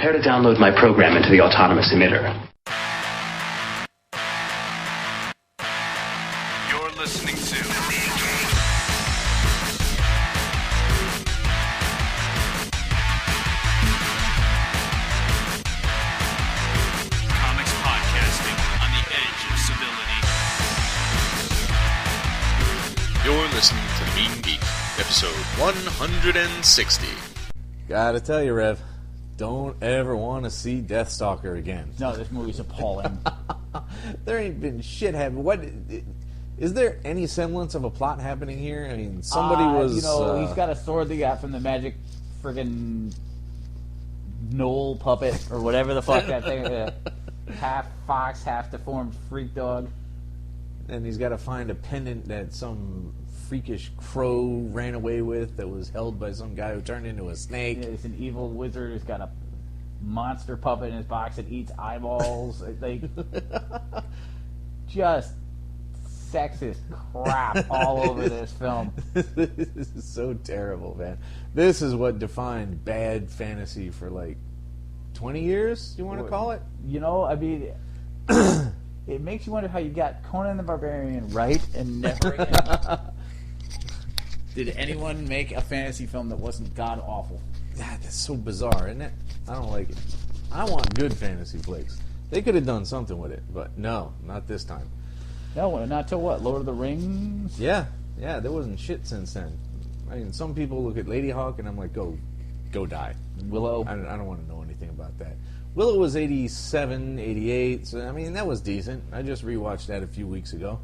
Prepare to download my program into the autonomous emitter. You're listening to Comics Podcasting on the edge of civility. You're listening to Mean Geek, episode 160. Gotta tell you, Rev, don't ever want to see Deathstalker again. No, this movie's appalling. There ain't been shit happening. What is there any semblance of a plot happening here? I mean, somebody was. He's got a sword they got from the magic friggin' knoll puppet or whatever the fuck that thing is. Half fox, half deformed freak dog. And he's got to find a pendant that some freakish crow ran away with that was held by some guy who turned into a snake. Yeah, it's an evil wizard who's got a monster puppet in his box that eats eyeballs. Like, just sexist crap all over this film. This is so terrible, man. This is what defined bad fantasy for like 20 years, you want to call it? You know, I mean, it makes you wonder how you got Conan the Barbarian right and never again did anyone make a fantasy film that wasn't god-awful. God, that's so bizarre, isn't it? I don't like it. I want good fantasy flicks. They could have done something with it, but no, not this time. No, not till what? Lord of the Rings? Yeah, there wasn't shit since then. I mean, some people look at Lady Hawk and I'm like, go die. Willow? I don't want to know anything about that. Willow was 87, 88, so I mean, that was decent. I just rewatched that a few weeks ago.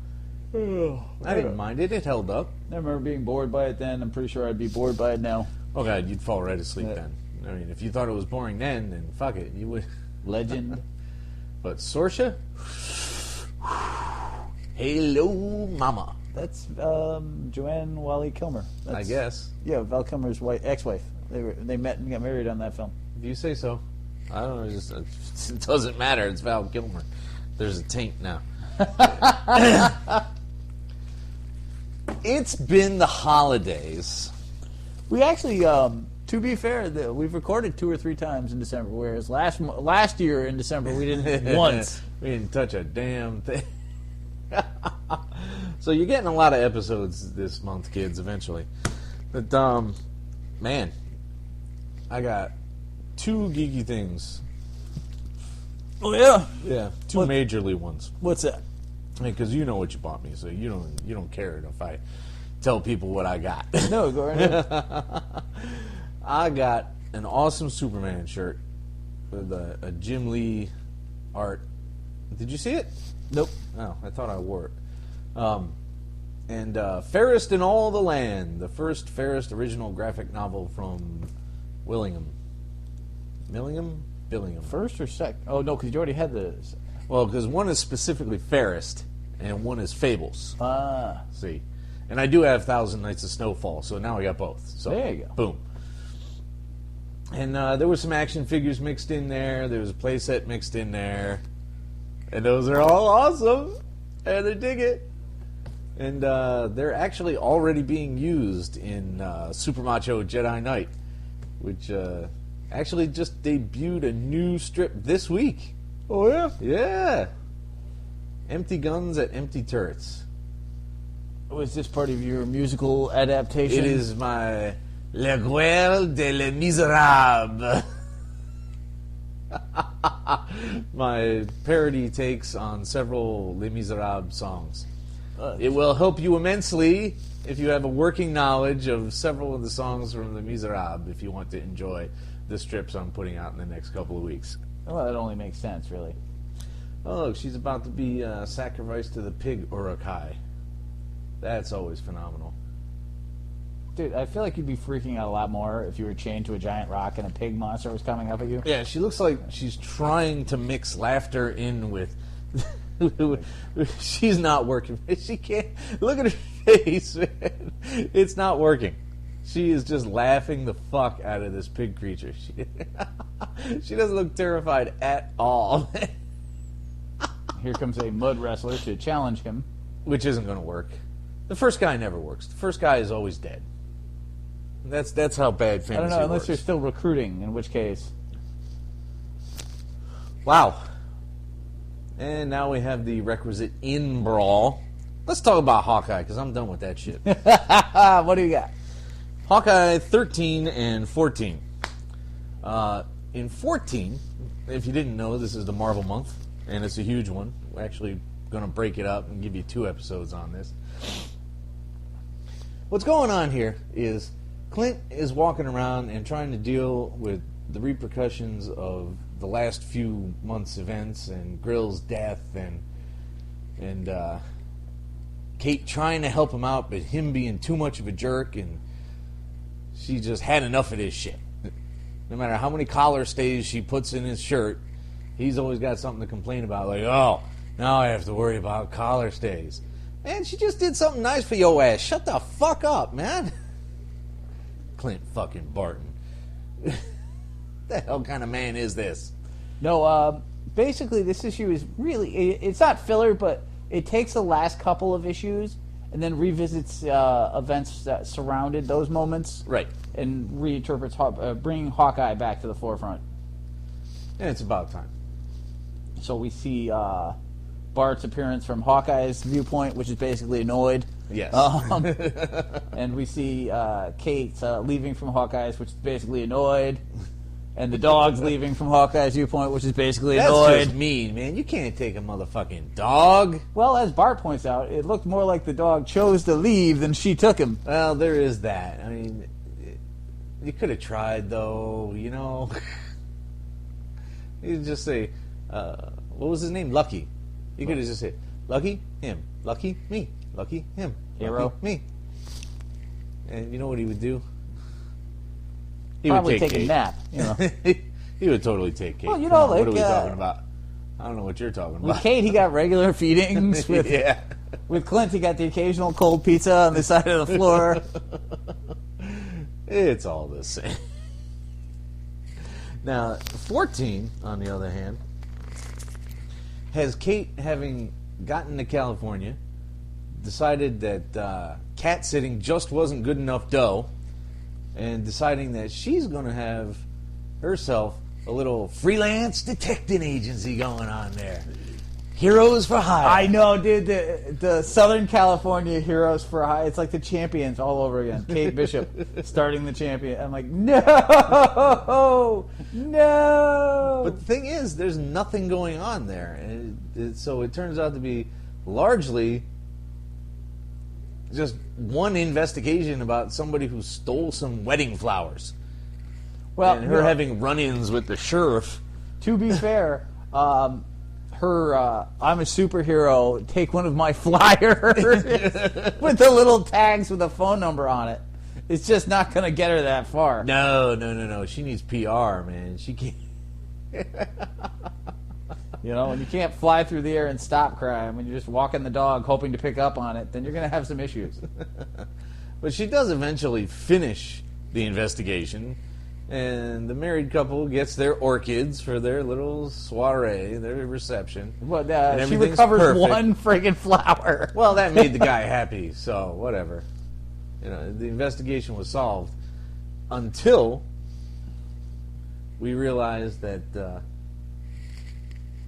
I didn't mind it. It held up. I remember being bored by it then. I'm pretty sure I'd be bored by it now. Oh, God, you'd fall right asleep then. I mean, if you thought it was boring then fuck it. You would. Legend. But Sorsha? Hello, mama. That's Joanne Wally Kilmer. I guess. Yeah, Val Kilmer's ex-wife. They met and got married on that film. If you say so. I don't know. It doesn't matter. It's Val Kilmer. There's a taint now. It's been the holidays. We actually, to be fair, we've recorded 2 or 3 times in December, whereas last year in December we didn't once. We didn't touch a damn thing. So you're getting a lot of episodes this month, kids, eventually. But, man, I got 2 geeky things. Oh, yeah? Yeah, 2 majorly ones. What's that? Because you know what you bought me, so you don't care if I tell people what I got. No, go right ahead. I got an awesome Superman shirt with a Jim Lee art. Did you see it? Nope. Oh, I thought I wore it. And Fairest in All the Land, the first Fairest original graphic novel from Billingham. First or second? Oh, no, because you already had this. Well, because one is specifically Fairest, and one is Fables. Ah. See? And I do have Thousand Nights of Snowfall, so now I got both. So there you go. Boom. And there were some action figures mixed in there. There was a playset mixed in there. And those are all awesome. And I dig it. And they're actually already being used in Super Macho Jedi Knight, which actually just debuted a new strip this week. Oh, yeah? Yeah. Empty guns at empty turrets. Was this part of your musical adaptation? It is my La Guerre de les Miserables. My parody takes on several Les Miserables songs. It will help you immensely if you have a working knowledge of several of the songs from Les Miserables if you want to enjoy the strips I'm putting out in the next couple of weeks. Well, that only makes sense, really. Oh, look, she's about to be sacrificed to the pig Urukai. That's always phenomenal. Dude, I feel like you'd be freaking out a lot more if you were chained to a giant rock and a pig monster was coming up at you. Yeah, she looks like she's trying to mix laughter in with... She's not working. She can't... Look at her face, man. It's not working. She is just laughing the fuck out of this pig creature. She doesn't look terrified at all. Here comes a mud wrestler to challenge him. Which isn't going to work. The first guy never works. The first guy is always dead. That's how bad fantasy works. I don't know, unless you're still recruiting, in which case... Wow. And now we have the requisite in brawl. Let's talk about Hawkeye, because I'm done with that shit. What do you got? Hawkeye 13 and 14. In 14, if you didn't know, this is the Marvel month, and it's a huge one. We're actually going to break it up and give you 2 episodes on this. What's going on here is Clint is walking around and trying to deal with the repercussions of the last few months' events and Grill's death and Kate trying to help him out, but him being too much of a jerk, and she just had enough of this shit. No matter how many collar stays she puts in his shirt, he's always got something to complain about, like, oh, now I have to worry about collar stays. Man, she just did something nice for your ass. Shut the fuck up, man. Clint fucking Barton. The hell kind of man is this? No, basically this issue is really, it's not filler, but it takes the last couple of issues and then revisits events that surrounded those moments. Right. And reinterprets, bringing Hawkeye back to the forefront. And it's about time. So we see Bart's appearance from Hawkeye's viewpoint, which is basically annoyed. Yes. And we see Kate leaving from Hawkeye's, which is basically annoyed. And the dog's leaving from Hawkeye's viewpoint, which is basically annoyed. That's just mean, man. You can't take a motherfucking dog. Well, as Bart points out, it looked more like the dog chose to leave than she took him. Well, there is that. I mean, you could have tried, though, you know. You just say, what was his name? Lucky. You could have just said, Lucky, him. Lucky, me. Lucky, him. Hero. Lucky, me. And you know what he would do? He Probably would take take a Kate. nap, you know. He would totally take Kate. Well, you Come know, on, like, what are we talking about? I don't know what you're talking With about. Kate, he got regular feedings. With, Yeah. with Clint, he got the occasional cold pizza on the side of the floor. It's all the same. Now, 14, on the other hand, has Kate, having gotten to California, decided that cat sitting just wasn't good enough dough, and deciding that she's going to have herself a little freelance detecting agency going on there. Heroes for Hire. I know, dude. The Southern California Heroes for Hire. It's like the Champions all over again. Kate Bishop starting the Champion. I'm like, no! No! But the thing is, there's nothing going on there. And so it turns out to be largely just one investigation about somebody who stole some wedding flowers. Well, And her having run-ins with the sheriff. to be fair, her I'm a superhero, take one of my flyers with the little tags with a phone number on it. It's just not going to get her that far. No. She needs PR, man. She can't. You know, and you can't fly through the air and stop crime when you're just walking the dog hoping to pick up on it, then you're going to have some issues. But she does eventually finish the investigation, and the married couple gets their orchids for their little soiree, their reception. But And she everything's recovers perfect. one friggin' flower. Well, that made the guy happy, so whatever. You know, the investigation was solved until we realized that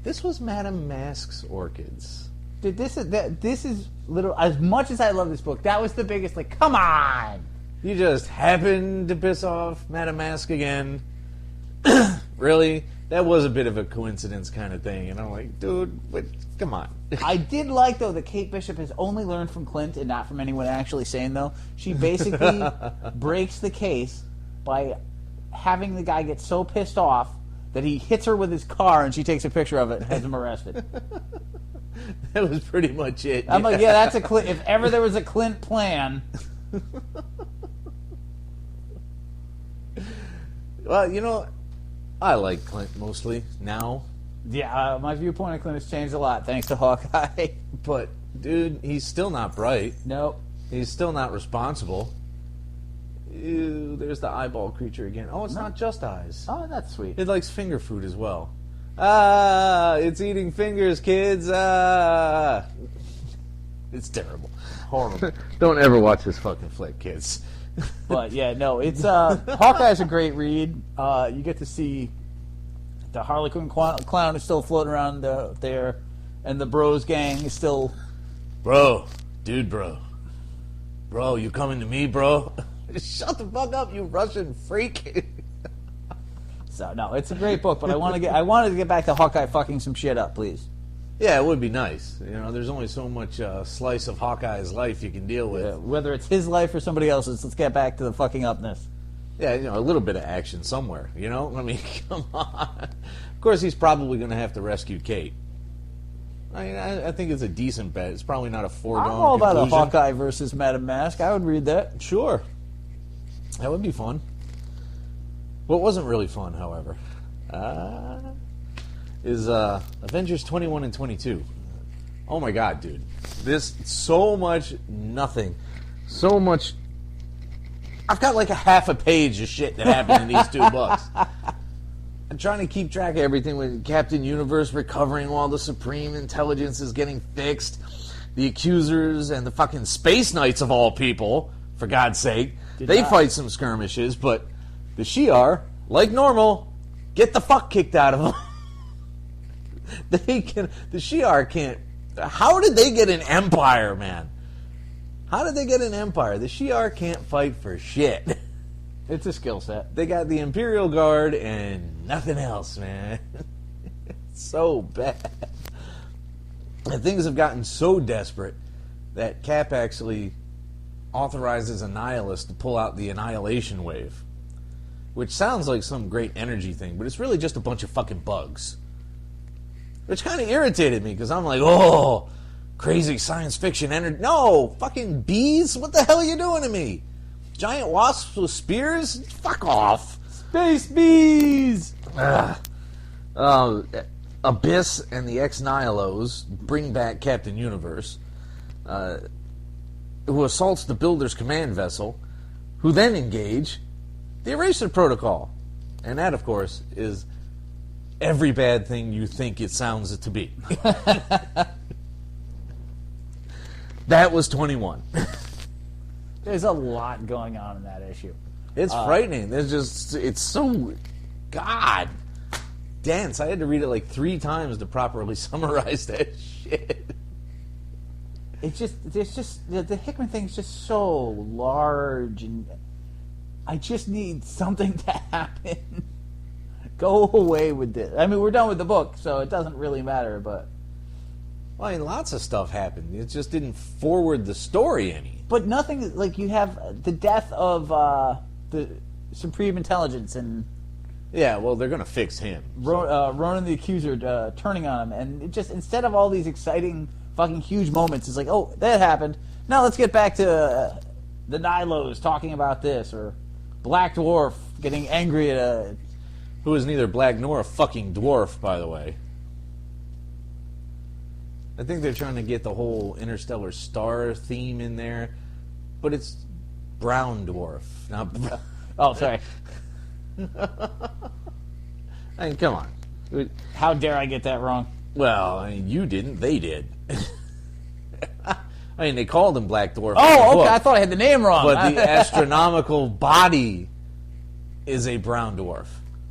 this was Madame Mask's orchids. Dude, this is little. As much as I love this book, that was the biggest. Like, come on. You just happened to piss off Madame Mask again. Really? That was a bit of a coincidence kind of thing. And I'm like, dude, come on. I did like, though, that Kate Bishop has only learned from Clint and not from anyone actually saying, though. She basically breaks the case by having the guy get so pissed off that he hits her with his car and she takes a picture of it and has him arrested. That was pretty much it. I'm like, yeah, that's a Clint. If ever there was a Clint plan. Well, you know, I like Clint mostly now. Yeah, my viewpoint of Clint has changed a lot thanks to Hawkeye. But, dude, he's still not bright. Nope. He's still not responsible. Ew, there's the eyeball creature again. Oh, it's not just eyes. Oh, that's sweet. It likes finger food as well. Ah, it's eating fingers, kids. Ah. It's terrible. Horrible. Don't ever watch this fucking flick, kids. But yeah, no, it's Hawkeye's a great read. You get to see the Harlequin clown is still floating around there, and the Bros gang is still... Bro, you coming to me, bro? Shut the fuck up, you Russian freak. So, no, it's a great book, but I wanted to get back to Hawkeye fucking some shit up, please. Yeah, it would be nice. You know, there's only so much slice of Hawkeye's life you can deal with. Yeah, whether it's his life or somebody else's, let's get back to the fucking upness. Yeah, you know, a little bit of action somewhere, you know? I mean, come on. Of course, he's probably going to have to rescue Kate. I mean, I think it's a decent bet. It's probably not a foregone I'm all about conclusion. a Hawkeye versus Madame Mask. I would read that. Sure. That would be fun. What wasn't really fun, however, is Avengers 21 and 22. Oh my god, dude. This, so much nothing. So much... I've got like a half a page of shit that happened in these two books. I'm trying to keep track of everything with Captain Universe recovering while the Supreme Intelligence is getting fixed. The Accusers and the fucking Space Knights of all people, for God's sake. They fight some skirmishes, but the Shi'ar, like normal, get the fuck kicked out of them. The Shi'ar can't... How did they get an empire, man? How did they get an empire? The Shi'ar can't fight for shit. It's a skill set. They got the Imperial Guard and nothing else, man. It's so bad. And things have gotten so desperate that Cap actually authorizes Annihilus to pull out the Annihilation Wave. Which sounds like some great energy thing, but it's really just a bunch of fucking bugs. Which kind of irritated me, because I'm like, oh, crazy science fiction energy. No, fucking bees? What the hell are you doing to me? Giant wasps with spears? Fuck off. Space bees! Abyss and the Ex-Nihilos bring back Captain Universe, who assaults the Builder's command vessel, who then engage the Eraser Protocol. And that, of course, is every bad thing you think it sounds to be. That was 21. There's a lot going on in that issue. It's frightening. It's so... God. Dense. I had to read it like 3 times to properly summarize that shit. It's just the Hickman thing's just so large, and I just need something to happen. Go away with this. I mean, we're done with the book, so it doesn't really matter, but... Well, I mean, lots of stuff happened. It just didn't forward the story any. But nothing, like, you have the death of the Supreme Intelligence and... Yeah, well, they're going to fix him. Ronan the Accuser turning on him, and it just, instead of all these exciting fucking huge moments, it's like, oh, that happened. Now let's get back to the Nihilos talking about this, or Black Dwarf getting angry at who is neither black nor a fucking dwarf, by the way. I think they're trying to get the whole Interstellar Star theme in there, but it's brown dwarf, not... Oh, sorry. I mean, come on. How dare I get that wrong? Well, I mean, you didn't. They did. I mean, they called him Black Dwarf. Oh, okay. I thought I had the name wrong. But the astronomical body is a brown dwarf.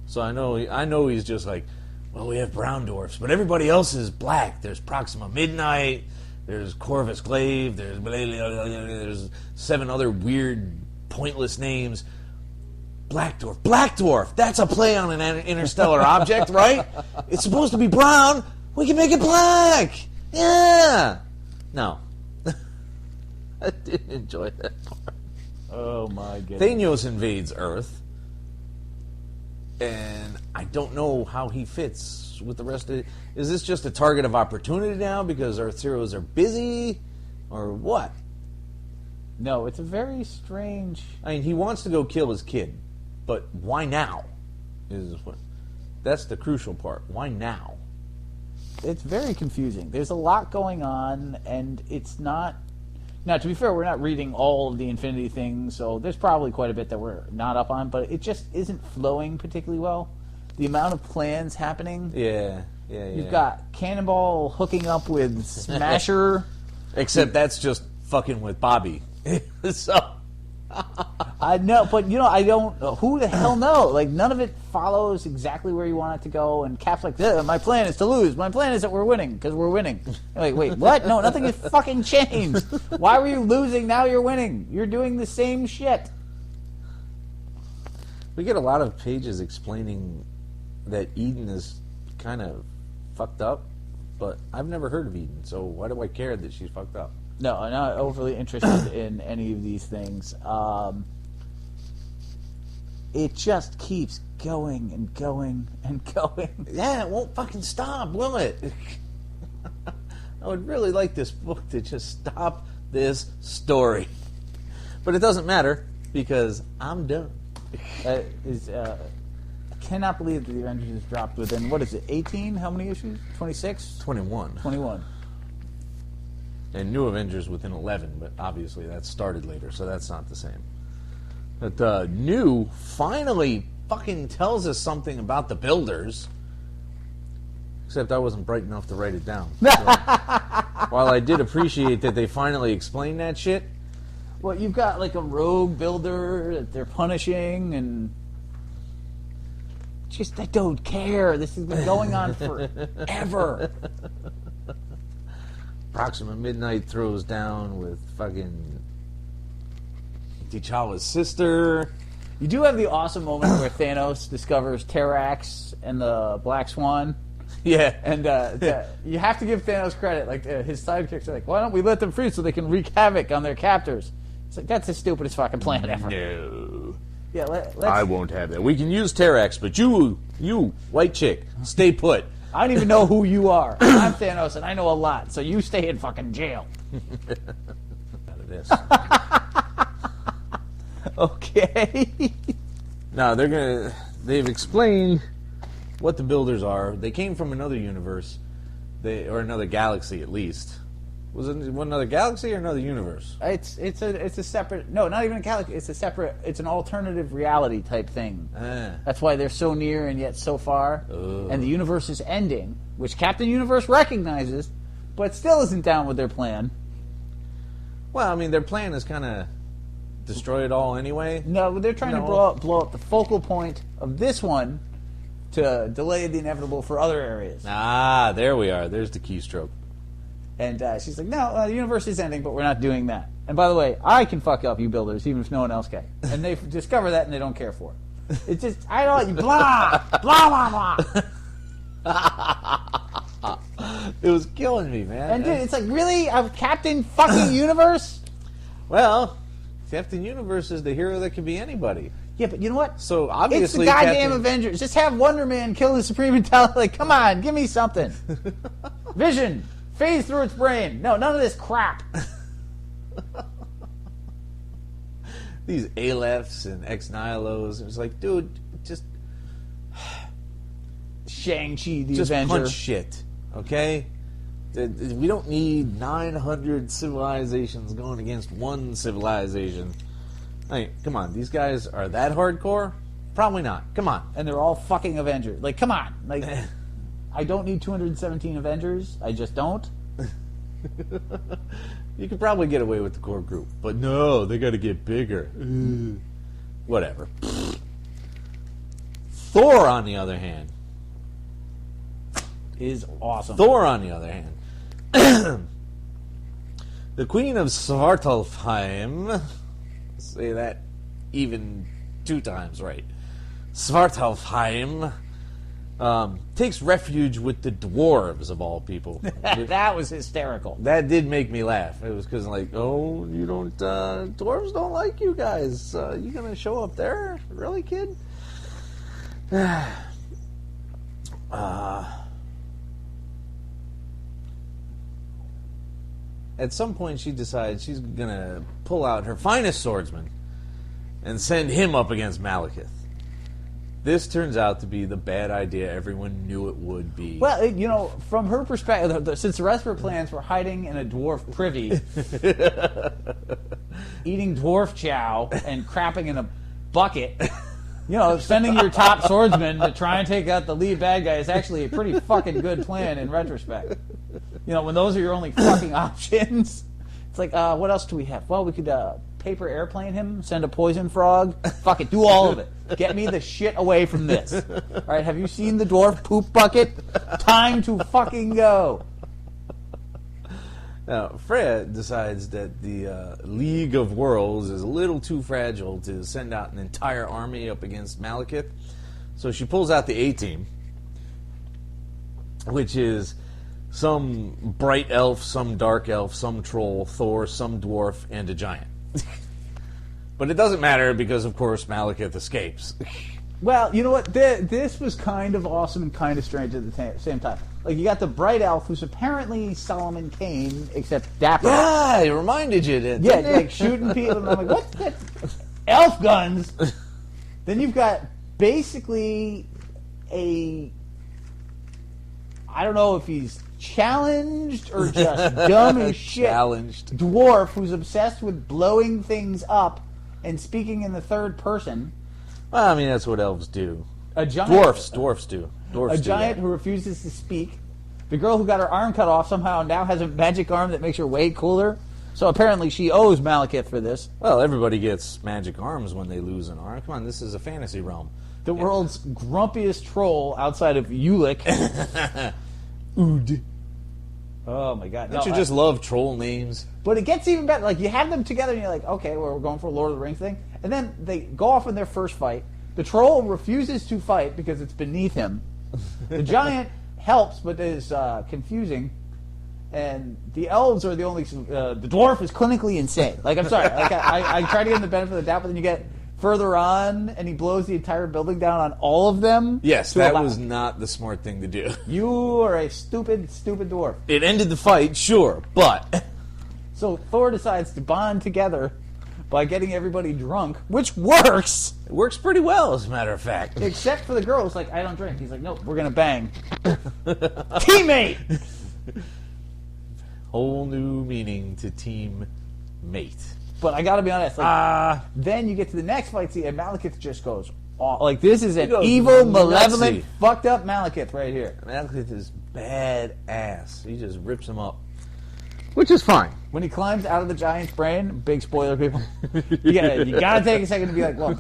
So I know he's just like, well, we have brown dwarfs, but everybody else is black. There's Proxima Midnight. There's Corvus Glaive. There's 7 other weird, pointless names. Black dwarf. Black dwarf. That's a play on an interstellar object, right? It's supposed to be brown. We can make it black. Yeah. No. I didn't enjoy that part. Oh my goodness. Thanos invades Earth, and I don't know how he fits with the rest of it. Is this just a target of opportunity now because Earth's heroes are busy, or what? No, it's a very strange... I mean, he wants to go kill his kid, but why now? That's the crucial part. Why now? It's very confusing. There's a lot going on, and it's not... Now, to be fair, we're not reading all of the Infinity things, so there's probably quite a bit that we're not up on, but it just isn't flowing particularly well. The amount of plans happening... Yeah. You've got Cannonball hooking up with Smasher. Except that's just fucking with Bobby. So... I know, but I don't. Who the hell knows? Like, none of it follows exactly where you want it to go. And Cap's like, my plan is to lose. My plan is that we're winning because we're winning. Like, wait, what? No, nothing has fucking changed. Why were you losing? Now you're winning. You're doing the same shit. We get a lot of pages explaining that Eden is kind of fucked up, but I've never heard of Eden, so why do I care that she's fucked up? No, I'm not overly interested in any of these things. It just keeps going and going and going. Yeah, it won't fucking stop, will it? I would really like this book to just stop this story. But it doesn't matter, because I'm done. I cannot believe that the Avengers has dropped within, what is it, 18? How many issues? 26? 21. 21. And New Avengers within 11, but obviously that started later, so that's not the same. But New finally fucking tells us something about the Builders. Except I wasn't bright enough to write it down. So, while I did appreciate that they finally explained that shit. Well, you've got like a rogue builder that they're punishing, and just, I don't care. This has been going on forever. Proxima Midnight throws down with fucking T'Challa's sister. You do have the awesome moment where Thanos discovers Terrax and the Black Swan. Yeah. And you have to give Thanos credit. Like, his sidekicks are like, why don't we let them free so they can wreak havoc on their captors? It's like, that's the stupidest fucking plan ever. No. Yeah, let's... I won't have that. We can use Terrax, but you, white chick, stay put. I don't even know who you are. I'm Thanos, and I know a lot, so you stay in fucking jail. Out of this. Okay. No, they've explained what the Builders are. They came from another universe, or another galaxy at least. Was it one another galaxy or another universe? It's a separate, no, not even a galaxy. It's an alternative reality type thing. That's why they're so near and yet so far. And the universe is ending, which Captain Universe recognizes, but still isn't down with their plan. Well, I mean, their plan is kind of destroy it all anyway. No, they're trying to blow up the focal point of this one to delay the inevitable for other areas. Ah, there we are. There's the keystroke. And she's like, no, the universe is ending, but we're not doing that. And by the way, I can fuck up you Builders, even if no one else can. And they discover that, and they don't care for it. It's just, I don't, blah, blah, blah, blah. It was killing me, man. And dude, it's like, really? I'm Captain fucking Universe? Well, Captain Universe is the hero that can be anybody. Yeah, but you know what? So obviously, it's the goddamn Avengers. Just have Wonder Man kill the Supreme Intelligence. Like, come on, give me something. Vision. Phase through its brain. No, none of this crap. These Alephs and Ex-Nihilos. It was like, dude, just... Shang-Chi, the just Avenger. punch shit, okay? We don't need 900 civilizations going against one civilization. I mean, come on, these guys are that hardcore? Probably not. Come on. And they're all fucking Avengers. Like, come on. Like... I don't need 217 Avengers. I just don't. You could probably get away with the core group. But no, they got to get bigger. Whatever. Thor, on the other hand. Is awesome. Thor, on the other hand. The Queen of Svartalfheim. Say that even 2 times right. Svartalfheim. Takes refuge with the dwarves, of all people. That was hysterical. That did make me laugh. It was because, like, oh, you don't, dwarves don't like you guys. You gonna show up there? Really, kid? At some point, she decides she's gonna pull out her finest swordsman and send him up against Malekith. This turns out to be the bad idea everyone knew it would be. Well, you know, from her perspective, since the rest of her plans were hiding in a dwarf privy, eating dwarf chow, and crapping in a bucket, you know, sending your top swordsman to try and take out the lead bad guy is actually a pretty fucking good plan in retrospect. You know, when those are your only fucking options, it's like, what else do we have? Well, we could paper airplane him, send a poison frog. Fuck it, do all of it. Get me the shit away from this. All right, have you seen the dwarf poop bucket? Time to fucking go. Now, Freya decides that the League of Worlds is a little too fragile to send out an entire army up against Malekith. So she pulls out the A-Team, which is some bright elf, some dark elf, some troll, Thor, some dwarf, and a giant. But it doesn't matter because, of course, Malekith escapes. Well, you know what? This was kind of awesome and kind of strange at the same time. Like, you got the bright elf, who's apparently Solomon Kane, except dapper. Yeah, it reminded you, didn't Yeah, it? like shooting people. And I'm like, what's that? Elf guns. Then you've got basically I don't know if he's challenged or just dumb as shit. Challenged. Dwarf who's obsessed with blowing things up and speaking in the third person. Well, I mean, that's what elves do. A giant. Dwarfs do. Dwarfs A do giant that. who refuses to speak. The girl who got her arm cut off somehow now has a magic arm that makes her way cooler. So apparently she owes Malekith for this. Well, everybody gets magic arms when they lose an arm. Come on, this is a fantasy realm. The world's grumpiest troll outside of Ulick. Ood. Oh my god. Don't you just love troll names? But it gets even better. Like, you have them together and you're like, okay, well, we're going for a Lord of the Rings thing. And then they go off in their first fight. The troll refuses to fight because it's beneath him. The giant helps but is confusing. And the elves are the only... the dwarf is clinically insane. Like, I'm sorry. Like, I try to give him the benefit of the doubt, but then you get further on and he blows the entire building down on all of them. Yes, that was not the smart thing to do. You are a stupid, stupid dwarf. It ended the fight, sure, but... So Thor decides to bond together by getting everybody drunk, which works! It works pretty well, as a matter of fact. Except for the girl who's like, I don't drink. He's like, nope, we're gonna bang. Teammate! Whole new meaning to team mate. But I gotta be honest, like, then you get to the next fight scene, and Malekith just goes off. Like, this is an goes evil, nutsy. malevolent, fucked up Malekith right here. Malekith is badass. He just rips him up. Which is fine. When he climbs out of the giant's brain, big spoiler, people, you gotta take a second to be like, well,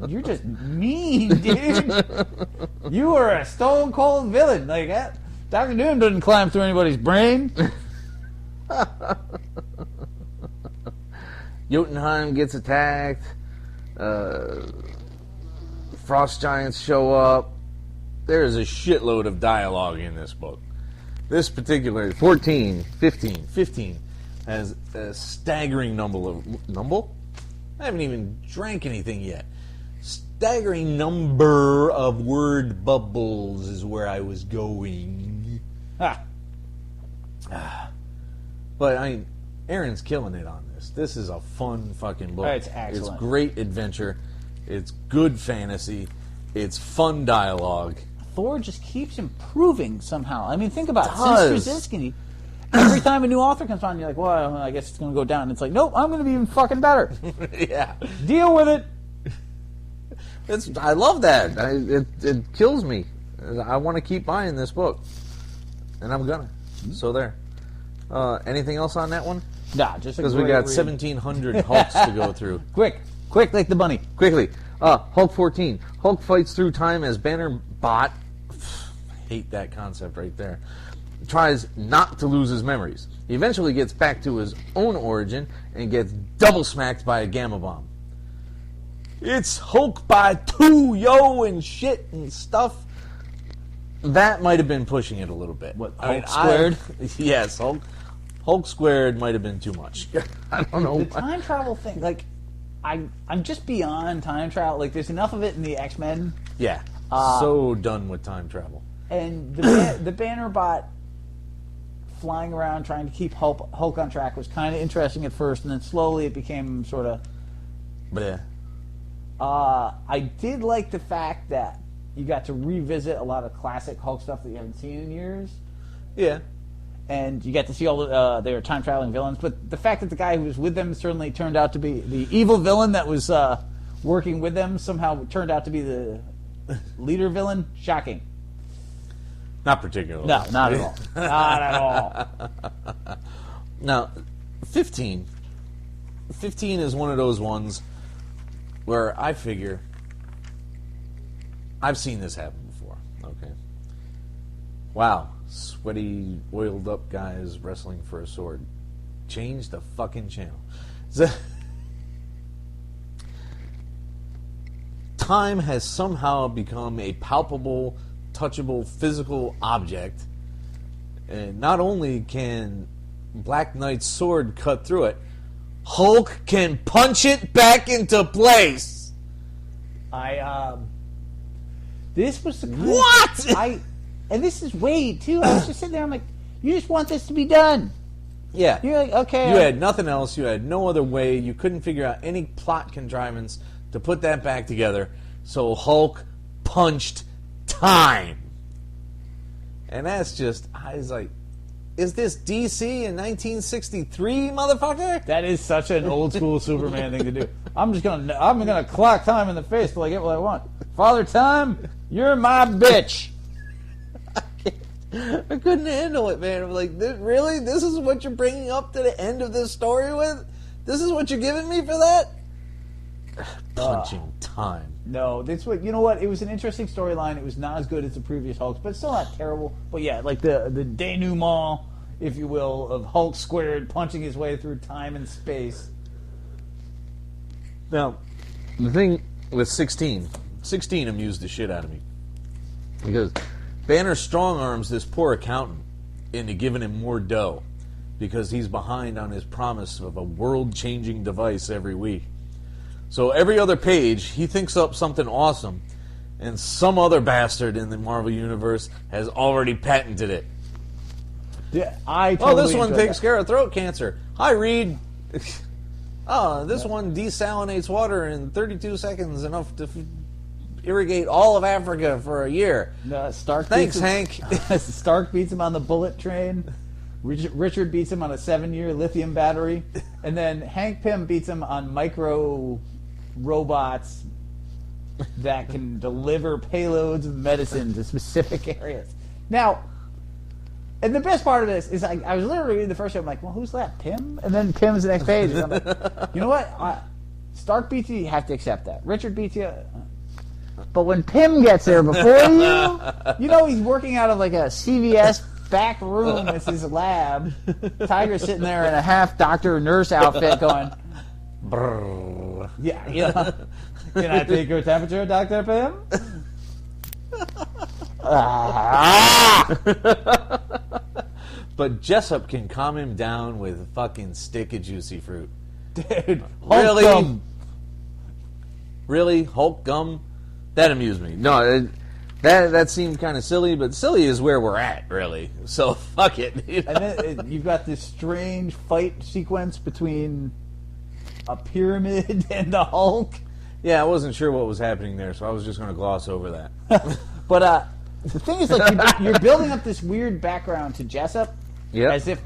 you're just mean, dude. You are a stone cold villain. Like, that. Dr. Doom doesn't climb through anybody's brain. Jotunheim gets attacked. Frost giants show up. There is a shitload of dialogue in this book. This particular 15 has a staggering number. I haven't even drank anything yet. Staggering number of word bubbles is where I was going. But I mean, Aaron's killing it on this. This is a fun fucking book. It's excellent. It's great adventure. It's good fantasy. It's fun dialogue. Thor just keeps improving somehow. I mean, think about it. Does. Since Krasinski, every time a new author comes on, you're like, well, I guess it's going to go down. And it's like, nope, I'm going to be even fucking better. Yeah. Deal with it. I love that. It kills me. I want to keep buying this book. And I'm gonna. So there. Anything else on that one? Nah, just because we got 1,700 Hulks to go through. Quick, like the bunny. Quickly. Hulk 14. Hulk fights through time as Banner Bot. Hate that concept right there. Tries not to lose his memories. He eventually gets back to his own origin and gets double smacked by a gamma bomb. It's Hulk by 2, yo, and shit and stuff. That might have been pushing it a little bit. What, Hulk squared? Yes, Hulk squared might have been too much. I don't know. The time travel thing, like, I'm just beyond time travel. Like, there's enough of it in the X-Men. Yeah, so done with time travel. And the Banner Bot flying around trying to keep Hulk on track was kind of interesting at first, and then slowly it became sort of... Bleh. I did like the fact that you got to revisit a lot of classic Hulk stuff that you haven't seen in years. Yeah. And you get to see all their time-traveling villains. But the fact that the guy who was with them certainly turned out to be... The evil villain that was working with them somehow turned out to be the leader villain. Shocking. Not particularly. No, not at all. Not at all. Now, 15 15 is one of those ones where I figure I've seen this happen before. Okay. Wow. Sweaty, oiled up guys wrestling for a sword. Change the fucking channel. Time has somehow become a palpable, touchable, physical object. And not only can Black Knight's sword cut through it, Hulk can punch it back into place. This was the kind What? and this is Wade too. I was just sitting there. I'm like, you just want this to be done. Yeah. You're like, okay. You had nothing else. You had no other way. You couldn't figure out any plot contrivance to put that back together. So Hulk punched time. And that's just, I was like, is this DC in 1963, motherfucker? That is such an old school Superman thing to do. I'm gonna clock time in the face till I get what I want. Father Time, you're my bitch. I couldn't handle it, man. I'm like, really? This is what you're bringing up to the end of this story with? This is what you're giving me for that? Punching time. No, that's what you know. What it was an interesting storyline. It was not as good as the previous Hulks, but still not terrible. But yeah, like the denouement, if you will, of Hulk squared punching his way through time and space. Now, the thing with 16 amused the shit out of me. Because Banner strong arms this poor accountant into giving him more dough because he's behind on his promise of a world-changing device every week. So every other page, he thinks up something awesome, and some other bastard in the Marvel Universe has already patented it. Yeah, I totally this one enjoyed takes that. care of throat cancer. Hi, Reed. This one desalinates water in 32 seconds, enough to irrigate all of Africa for a year. Stark. Thanks, Hank. Stark beats him on the bullet train. Richard beats him on a 7-year lithium battery, and then Hank Pym beats him on micro robots that can deliver payloads of medicine to specific areas. Now, and the best part of this is I was literally reading the first show. I'm like, well, who's that? Pym? And then Pym's the next page. And I'm like, you know what? Stark beats you. You have to accept that. Richard beats you. But when Pym gets there before you know he's working out of like a CVS back room. It's his lab. Tiger's sitting there in a half doctor nurse outfit going, brrr. Yeah, you know. Can I take your temperature, Dr. Pym? But Jessup can calm him down with a fucking stick of juicy fruit. Dude, Really? Hulk gum. Really? Hulk gum? That amused me. No, that seemed kind of silly, but silly is where we're at, really. So, fuck it. You know? And then you've got this strange fight sequence between a pyramid and the Hulk. Yeah, I wasn't sure what was happening there, so I was just going to gloss over that. But the thing is, like, you're building up this weird background to Jessup, Yep. as if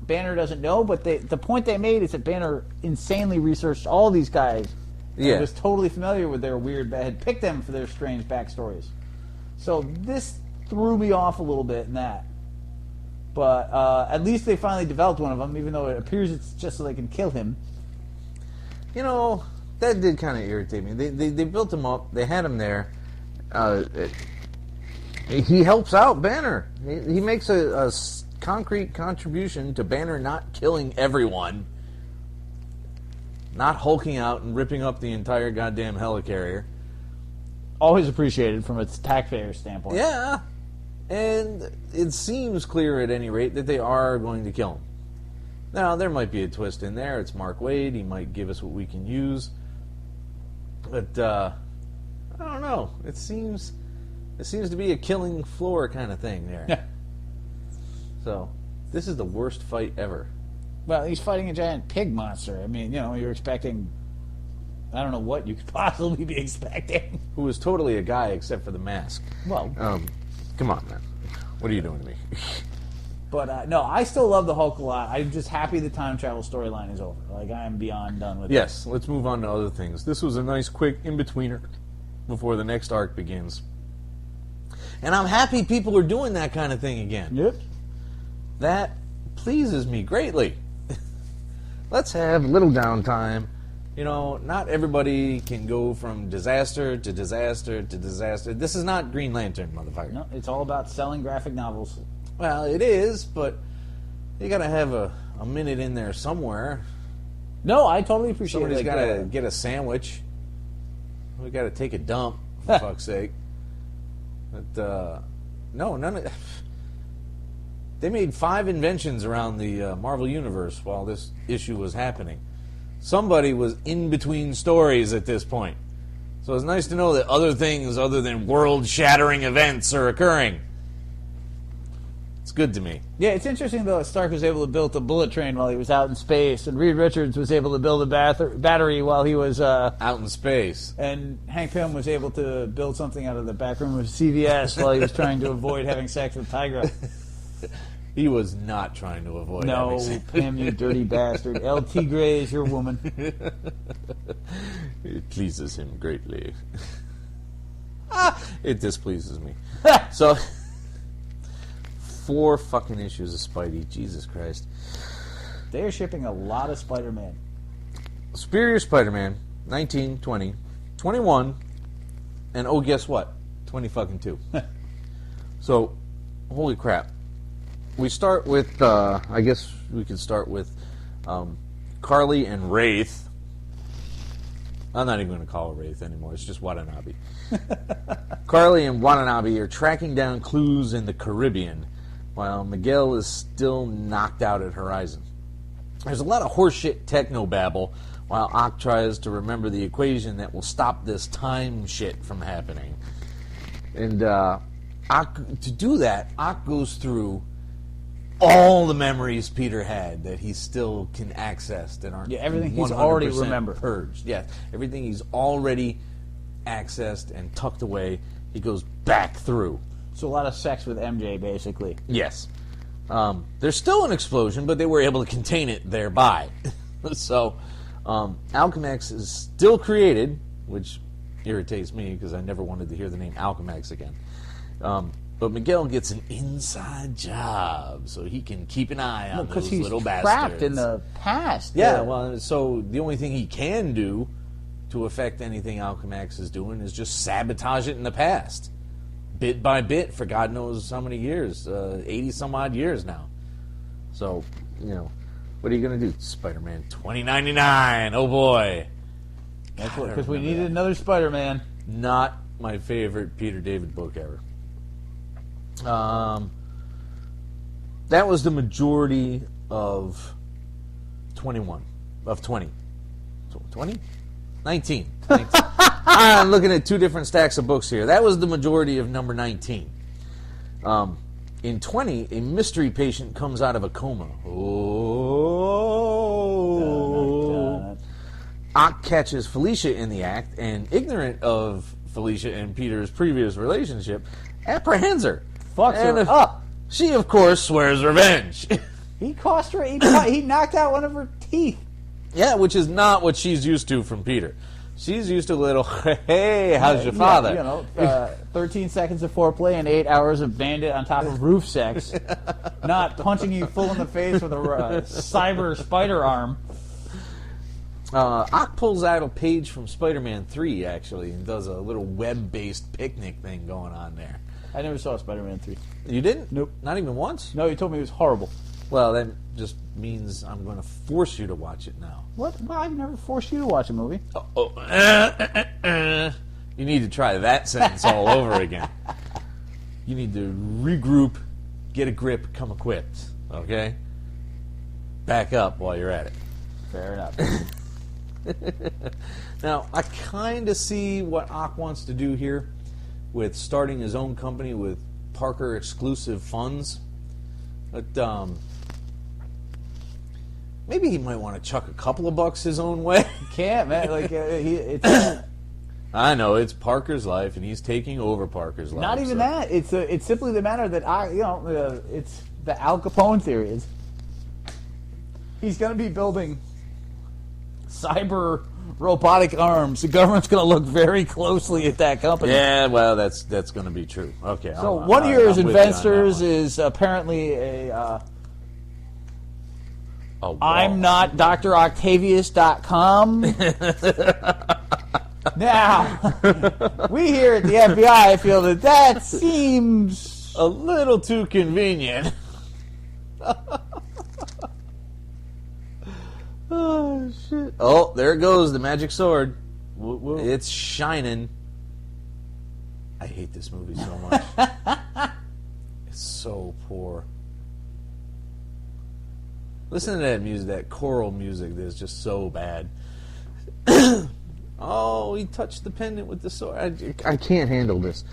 Banner doesn't know. But the point they made is that Banner insanely researched all these guys. And Yeah. was totally familiar with their weird, had picked them for their strange backstories. So this threw me off a little bit in that. But at least they finally developed one of them, even though it appears it's just so they can kill him. You know, that did kind of irritate me. They built him up. They had him there. He helps out Banner. He makes a concrete contribution to Banner not killing everyone. Not hulking out and ripping up the entire goddamn helicarrier. Always appreciated from a taxpayer standpoint. Yeah. And it seems clear at any rate that they are going to kill him. Now, there might be a twist in there. It's Mark Waid. He might give us what we can use. But, I don't know. It seems to be a killing floor kind of thing there. Yeah. So, this is the worst fight ever. Well, he's fighting a giant pig monster. I mean, you know, you're expecting... I don't know what you could possibly be expecting. Who was totally a guy except for the mask. Well... Come on, man. What are you doing to me? But, no, I still love the Hulk a lot. I'm just happy the time travel storyline is over. Like, I am beyond done with it. Yes, let's move on to other things. This was a nice, quick in-betweener before the next arc begins. And I'm happy people are doing that kind of thing again. Yep. That pleases me greatly. let's have a little downtime. You know, not everybody can go from disaster to disaster to disaster. This is not Green Lantern, motherfucker. No, it's all about selling graphic novels. Well, it is, but you got to have a minute in there somewhere. No, I totally appreciate Somebody's it. got to get a sandwich. We got to take a dump, for fuck's sake. But, no, none of... They made 5 inventions around the Marvel Universe while this issue was happening. Somebody was in between stories at this point. So it's nice to know that other things other than world-shattering events are occurring. It's good to me. Yeah, it's interesting, though, that Stark was able to build a bullet train while he was out in space, and Reed Richards was able to build a battery while he was... out in space. And Hank Pym was able to build something out of the back room of CVS while he was trying to avoid having sex with Tigra. He was not trying to avoid having sex. Pym, you dirty bastard. El Tigre is your woman. It pleases him greatly. It displeases me. So... 4 fucking issues of Spidey. Jesus Christ. They are shipping a lot of Spider-Man. Superior Spider-Man, 19, 20, 21, and oh, guess what? 20 fucking 2. So, holy crap. We start with, I guess we could start with Carly and Wraith. I'm not even going to call her Wraith anymore. It's just Watanabe. Carly and Watanabe are tracking down clues in the Caribbean, while Miguel is still knocked out at Horizon. There's a lot of horseshit technobabble, while Ock tries to remember the equation that will stop this time shit from happening. And to do that, Ock goes through all the memories Peter had that he still can access that aren't everything he's already 100% remembered. Purged. Yeah, everything he's already accessed and tucked away, he goes back through. So a lot of sex with MJ, basically. Yes. There's still an explosion, but they were able to contain it thereby. So, Alchemax is still created, which irritates me because I never wanted to hear the name Alchemax again. But Miguel gets an inside job, so he can keep an eye on those little bastards. Because he's trapped in the past. Yeah, well, so the only thing he can do to affect anything Alchemax is doing is just sabotage it in the past. Bit by bit for God knows how many years, 80-some-odd years now. So, you know, what are you going to do? Spider-Man 2099, oh boy. That's what, because we needed another Spider-Man. Not my favorite Peter David book ever. That was the majority of 21. Of 20. 20? 19. I'm looking at 2 different stacks of books here. That was the majority of number 19. In 20, a mystery patient comes out of a coma. Oh. Ock catches Felicia in the act, and ignorant of Felicia and Peter's previous relationship, apprehends her. Fucks her up. She, of course, swears revenge. He cost her. He knocked out one of her teeth. Yeah, which is not what she's used to from Peter. She's used to a little, hey, how's your father? Yeah, 13 seconds of foreplay and 8 hours of bandit on top of roof sex. Not punching you full in the face with a cyber spider arm. Ock pulls out a page from Spider-Man 3, actually, and does a little web-based picnic thing going on there. I never saw Spider-Man 3. You didn't? Nope. Not even once? No, you told me it was horrible. Well, that just means I'm going to force you to watch it now. What? Well, I've never forced you to watch a movie. You need to try that sentence all over again. You need to regroup, get a grip, come equipped, okay? Back up while you're at it. Fair enough. Now, I kind of see what Ock wants to do here with starting his own company with Parker exclusive funds. But maybe he might want to chuck a couple of bucks his own way. You can't, man. Like it's I know it's Parker's life, and he's taking over Parker's life. not even that. It's simply the matter that it's the Al Capone theory. He's going to be building cyber robotic arms. The government's going to look very closely at that company. Yeah, well, that's going to be true. Okay. So one of your investors is apparently a wall. I'm not droctavius.com. Now, we here at the FBI feel that seems a little too convenient. Oh, shit. Oh, there it goes, the magic sword. Whoa. It's shining. I hate this movie so much. It's so poor. Listen to that music, that choral music that's just so bad. Oh, he touched the pendant with the sword. I can't handle this.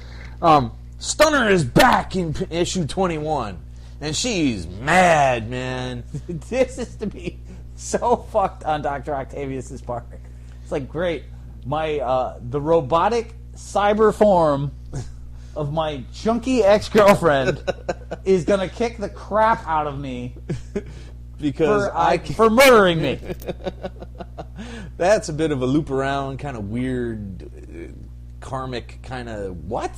Stunner is back in issue 21, and she's mad, man. This is to be so fucked on Dr. Octavius's part. It's like, great, my the robotic cyber form of my chunky ex-girlfriend is gonna kick the crap out of me because for murdering me. That's a bit of a loop around, kind of weird, karmic kind of what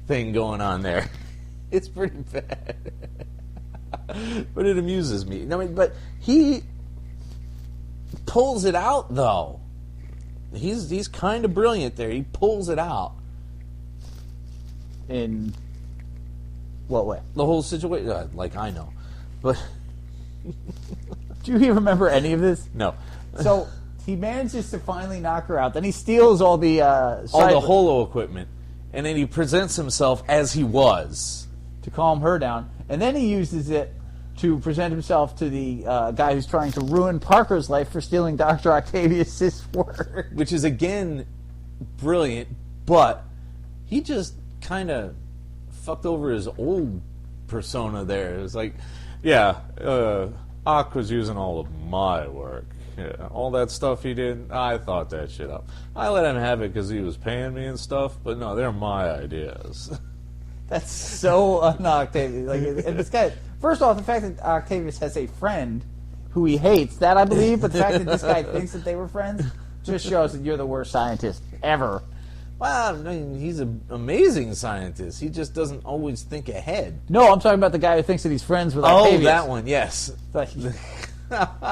thing going on there. It's pretty bad, but it amuses me. I mean, but he pulls it out though. He's kind of brilliant there. He pulls it out. In what way? The whole situation, like I know, but do you remember any of this? No. So he manages to finally knock her out. Then he steals all the holo equipment, and then he presents himself as he was to calm her down. And then he uses it to present himself to the guy who's trying to ruin Parker's life for stealing Dr. Octavius's work. Which is again brilliant, but he just kind of fucked over his old persona there. It's like, yeah, Ock was using all of my work. Yeah, all that stuff he did, I thought that shit up. I let him have it because he was paying me and stuff, but no, they're my ideas. That's so un-Octavius. Like, and this guy, first off, the fact that Octavius has a friend who he hates, that I believe, but the fact that this guy thinks that they were friends just shows that you're the worst scientist ever. Well, I mean, he's an amazing scientist. He just doesn't always think ahead. No, I'm talking about the guy who thinks that he's friends with Octavius. Oh, that one, yes. Like,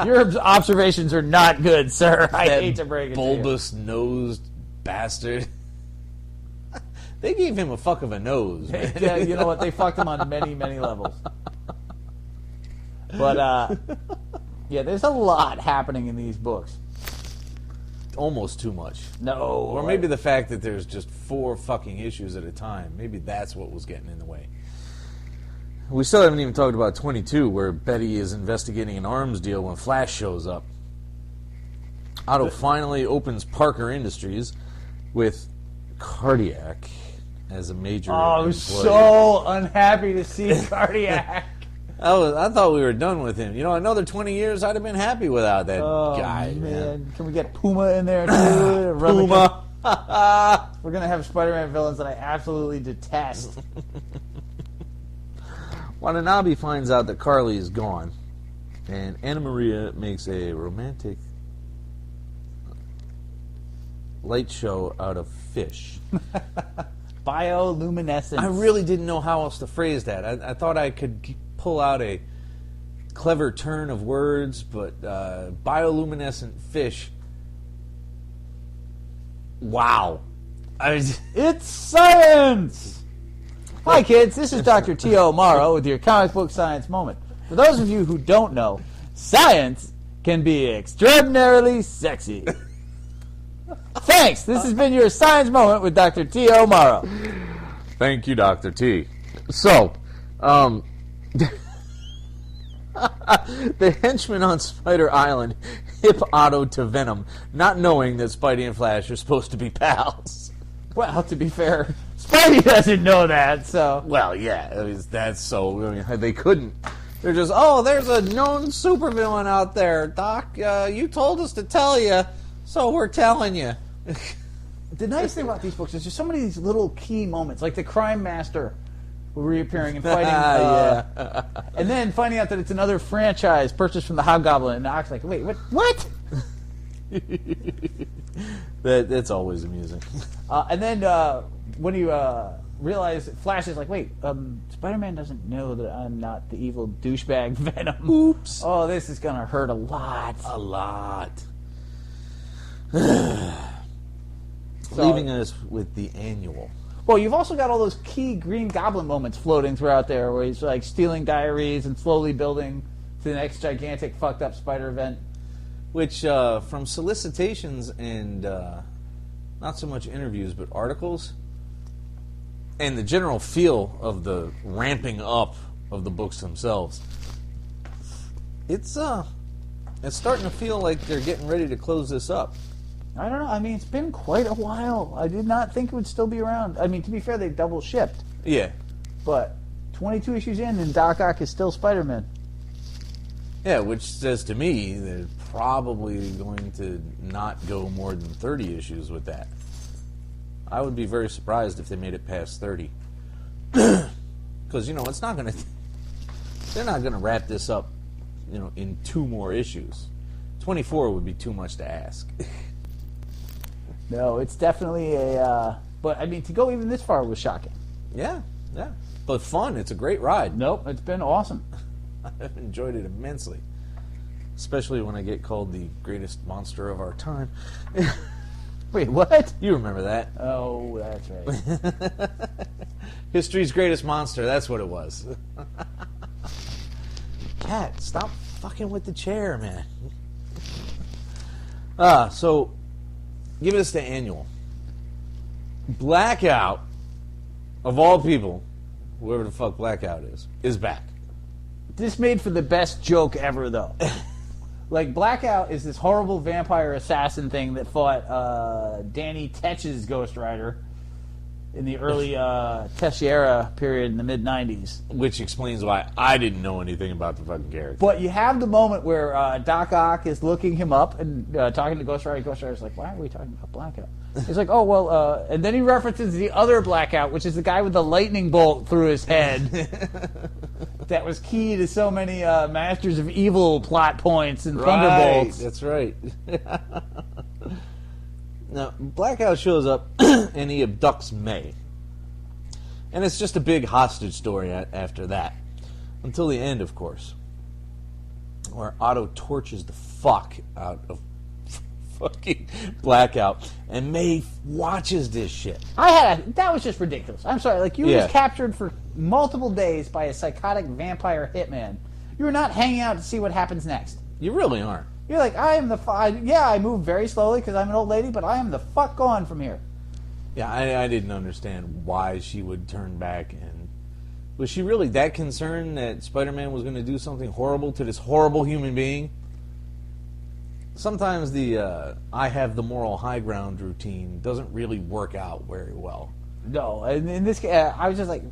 your observations are not good, sir. I hate to break it to you. Bulbous-nosed bastard. They gave him a fuck of a nose, man. Yeah, you know what? They fucked him on many, many levels. But, yeah, there's a lot happening in these books. Almost too much. No. Or maybe the fact that there's just 4 fucking issues at a time. Maybe that's what was getting in the way. We still haven't even talked about 22, where Betty is investigating an arms deal when Flash shows up. Otto finally opens Parker Industries with Cardiac as a major employee. I was so unhappy to see Cardiac. I thought we were done with him. You know, another 20 years, I'd have been happy without that guy. Man. Can we get Puma in there, too? Puma. We're going to have Spider-Man villains that I absolutely detest. Watanabe finds out that Carly is gone, and Anna Maria makes a romantic light show out of fish. Bioluminescence. I really didn't know how else to phrase that. I thought I could pull out a clever turn of words, but bioluminescent fish. Wow. It's science! Hi, kids. This is Dr. T.O. Morrow with your comic book science moment. For those of you who don't know, science can be extraordinarily sexy. Thanks. This has been your science moment with Dr. T.O. Morrow. Thank you, Dr. T. So, the henchmen on Spider Island hip Otto to Venom, not knowing that Spidey and Flash are supposed to be pals. Well, to be fair, Spidey doesn't know that, so... Well, yeah, I mean, that's so... I mean, they couldn't. They're just, oh, there's a known supervillain out there, Doc. You told us to tell you, so we're telling you. The nice thing about these books is there's so many of these little key moments, like the Crime Master reappearing and fighting... yeah. And then finding out that it's another franchise purchased from the Hobgoblin, and Oc's like, wait, what? That's always amusing. And then when you realize Flash is like, wait, Spider-Man doesn't know that I'm not the evil douchebag Venom. Oops. Oh, this is gonna hurt a lot. A lot. So- Leaving us with the annual. Well, you've also got all those key Green Goblin moments floating throughout there, where he's like stealing diaries and slowly building to the next gigantic fucked up spider event. Which, from solicitations and not so much interviews, but articles, and the general feel of the ramping up of the books themselves, it's starting to feel like they're getting ready to close this up. I don't know. I mean, it's been quite a while. I did not think it would still be around. I mean, to be fair, they double shipped. Yeah. But 22 issues in, and Doc Ock is still Spider-Man. Yeah, which says to me they're probably going to not go more than 30 issues with that. I would be very surprised if they made it past 30. Because, it's not going to... They're not going to wrap this up, in 2 more issues. 24 would be too much to ask. No, it's definitely a... but, I mean, to go even this far was shocking. Yeah. But fun. It's a great ride. Nope, it's been awesome. I've enjoyed it immensely. Especially when I get called the greatest monster of our time. Wait, what? You remember that. Oh, that's right. History's greatest monster, that's what it was. Cat, stop fucking with the chair, man. So, give us the annual. Blackout, of all people, whoever the fuck Blackout is back. This made for the best joke ever, though. Like, Blackout is this horrible vampire assassin thing that fought Danny Tetch's Ghost Rider in the early Teixeira period in the mid-90s. Which explains why I didn't know anything about the fucking character. But you have the moment where Doc Ock is looking him up and talking to Ghost Rider. Ghost Rider's like, why are we talking about Blackout? He's like, oh, well, and then he references the other Blackout, which is the guy with the lightning bolt through his head. That was key to so many Masters of Evil plot points and Thunderbolts. That's right. Now, Blackout shows up and he abducts May. And it's just a big hostage story after that. Until the end, of course. Where Otto torches the fuck out of fucking Blackout. And May watches this shit. That was just ridiculous. I'm sorry. Like, you were Yeah. captured for multiple days by a psychotic vampire hitman. You were not hanging out to see what happens next. You really aren't. You're like, I move very slowly because I'm an old lady, but I am the fuck gone from here. Yeah, I didn't understand why she would turn back. And was she really that concerned that Spider-Man was going to do something horrible to this horrible human being? Sometimes the I have the moral high ground routine doesn't really work out very well. No, and in this case, I was just like,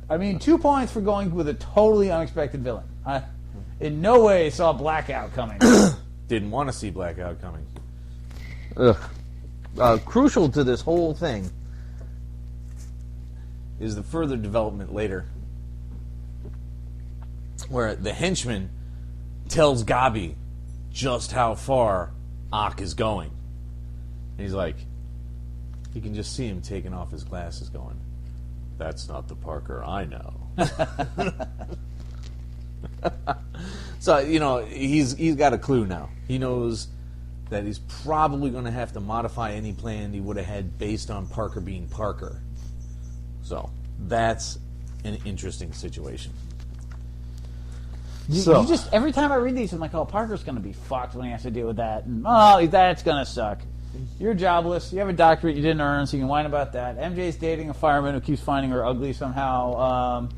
I mean, 2 points for going with a totally unexpected villain. I in no way saw Blackout coming. Didn't want to see Blackout coming. Ugh. Crucial to this whole thing is the further development later, where the henchman tells Gabi just how far Ock is going. And he's like, you can just see him taking off his glasses going, that's not the Parker I know. So, he's got a clue now. He knows that he's probably going to have to modify any plan he would have had based on Parker being Parker. So, that's an interesting situation. You just every time I read these, I'm like, oh, Parker's going to be fucked when he has to deal with that. And, that's going to suck. You're jobless. You have a doctorate you didn't earn, so you can whine about that. MJ's dating a fireman who keeps finding her ugly somehow.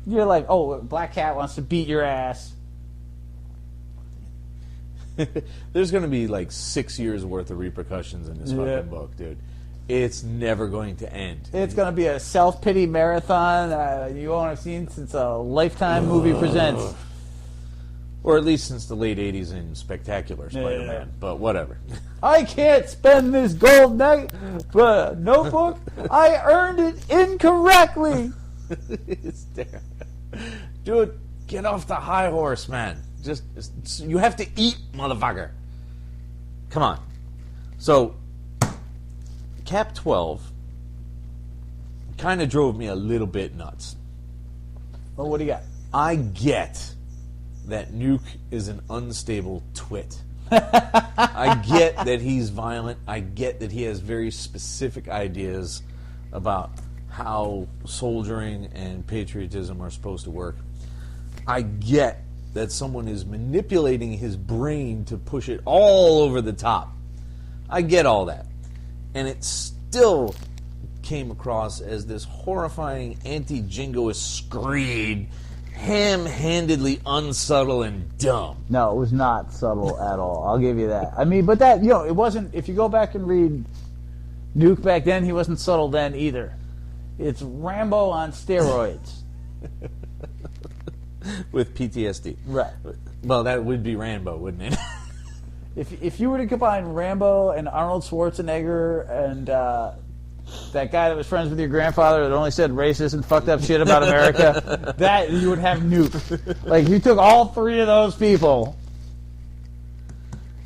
You're like, oh, Black Cat wants to beat your ass. There's going to be 6 years worth of repercussions in this fucking book, dude. It's never going to end. It's going to be a self-pity marathon you won't have seen since a Lifetime movie presents. Or at least since the late 80s in Spectacular Spider-Man. Yeah. But whatever. I can't spend this gold notebook. I earned it incorrectly. It's there. Dude, get off the high horse, man. Just you have to eat, motherfucker. Come on. So, Cap 12 kind of drove me a little bit nuts. Well, what do you got? I get that Nuke is an unstable twit. I get that he's violent. I get that he has very specific ideas about how soldiering and patriotism are supposed to work. I get that someone is manipulating his brain to push it all over the top. I get all that. And it still came across as this horrifying anti-jingoist screed, ham-handedly unsubtle and dumb. No, it was not subtle at all. I'll give you that. I mean, but that, it wasn't, if you go back and read Nuke back then, he wasn't subtle then either. It's Rambo on steroids. With PTSD. Right. Well, that would be Rambo, wouldn't it? If you were to combine Rambo and Arnold Schwarzenegger and that guy that was friends with your grandfather that only said racist and fucked up shit about America, that you would have Nuke. Like, you took all three of those people.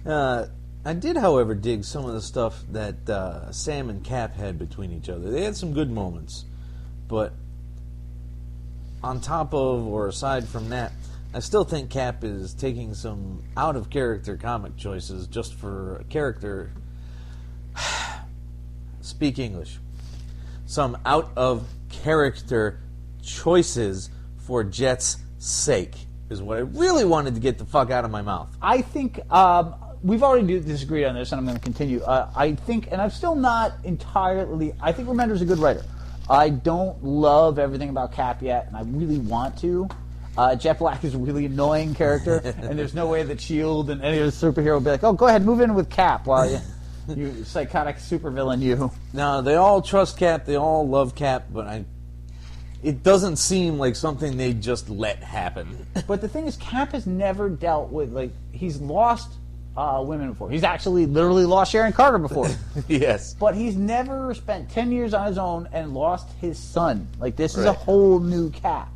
I did, however, dig some of the stuff that Sam and Cap had between each other. They had some good moments, but on top of or aside from that, I still think Cap is taking some out-of-character comic choices just for a character. Speak English. Some out-of-character choices for Jet's sake is what I really wanted to get the fuck out of my mouth. I think we've already disagreed on this, and I'm going to continue. I think, and I'm still not entirely. I think Remender's a good writer. I don't love everything about Cap yet, and I really want to. Jet Black is a really annoying character, and there's no way that S.H.I.E.L.D. and any other superhero will be like, oh, go ahead, move in with Cap while you psychotic supervillain you. No, they all trust Cap, they all love Cap, but it doesn't seem like something they just let happen. But the thing is, Cap has never dealt with, he's lost women before. He's actually literally lost Sharon Carter before. Yes. But he's never spent 10 years on his own and lost his son. This is a whole new Cap.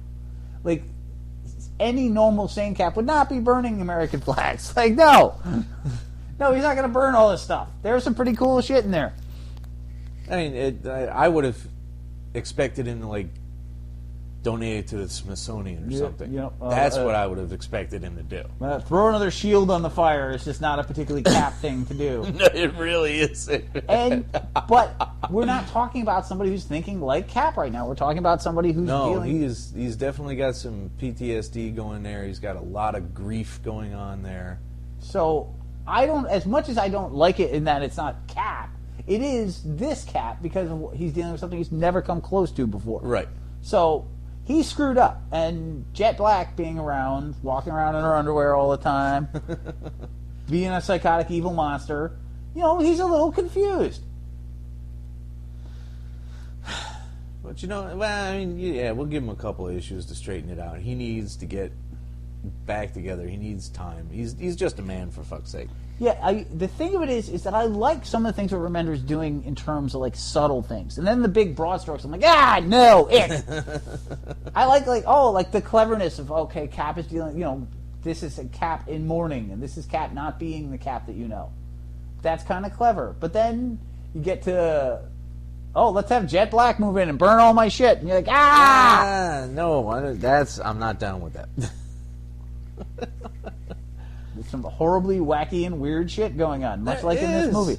Any normal sane Cap would not be burning American flags. No. No, he's not going to burn all this stuff. There's some pretty cool shit in there. I mean, I would have expected him to, donate it to the Smithsonian or something. That's what I would have expected him to do. Throw another shield on the fire is just not a particularly Cap thing to do. No, it really isn't. But we're not talking about somebody who's thinking like Cap right now. We're talking about somebody who's dealing... he's definitely got some PTSD going there. He's got a lot of grief going on there. So, as much as I don't like it in that it's not Cap, it is this Cap because he's dealing with something he's never come close to before. Right. So... He screwed up, and Jet Black being around, walking around in her underwear all the time, being a psychotic evil monster, he's a little confused. But we'll give him a couple of issues to straighten it out. He needs to get back together. He needs time. He's just a man, for fuck's sake. Yeah, the thing of it is that I like some of the things that Remender's doing in terms of subtle things, and then the big broad strokes. I'm like, no, it. I like the cleverness of Cap is dealing. This is a Cap in mourning, and this is Cap not being the Cap that you know. That's kind of clever. But then you get to, let's have Jet Black move in and burn all my shit, and you're like, no, I'm not down with that. There's some horribly wacky and weird shit going on, much like in this movie.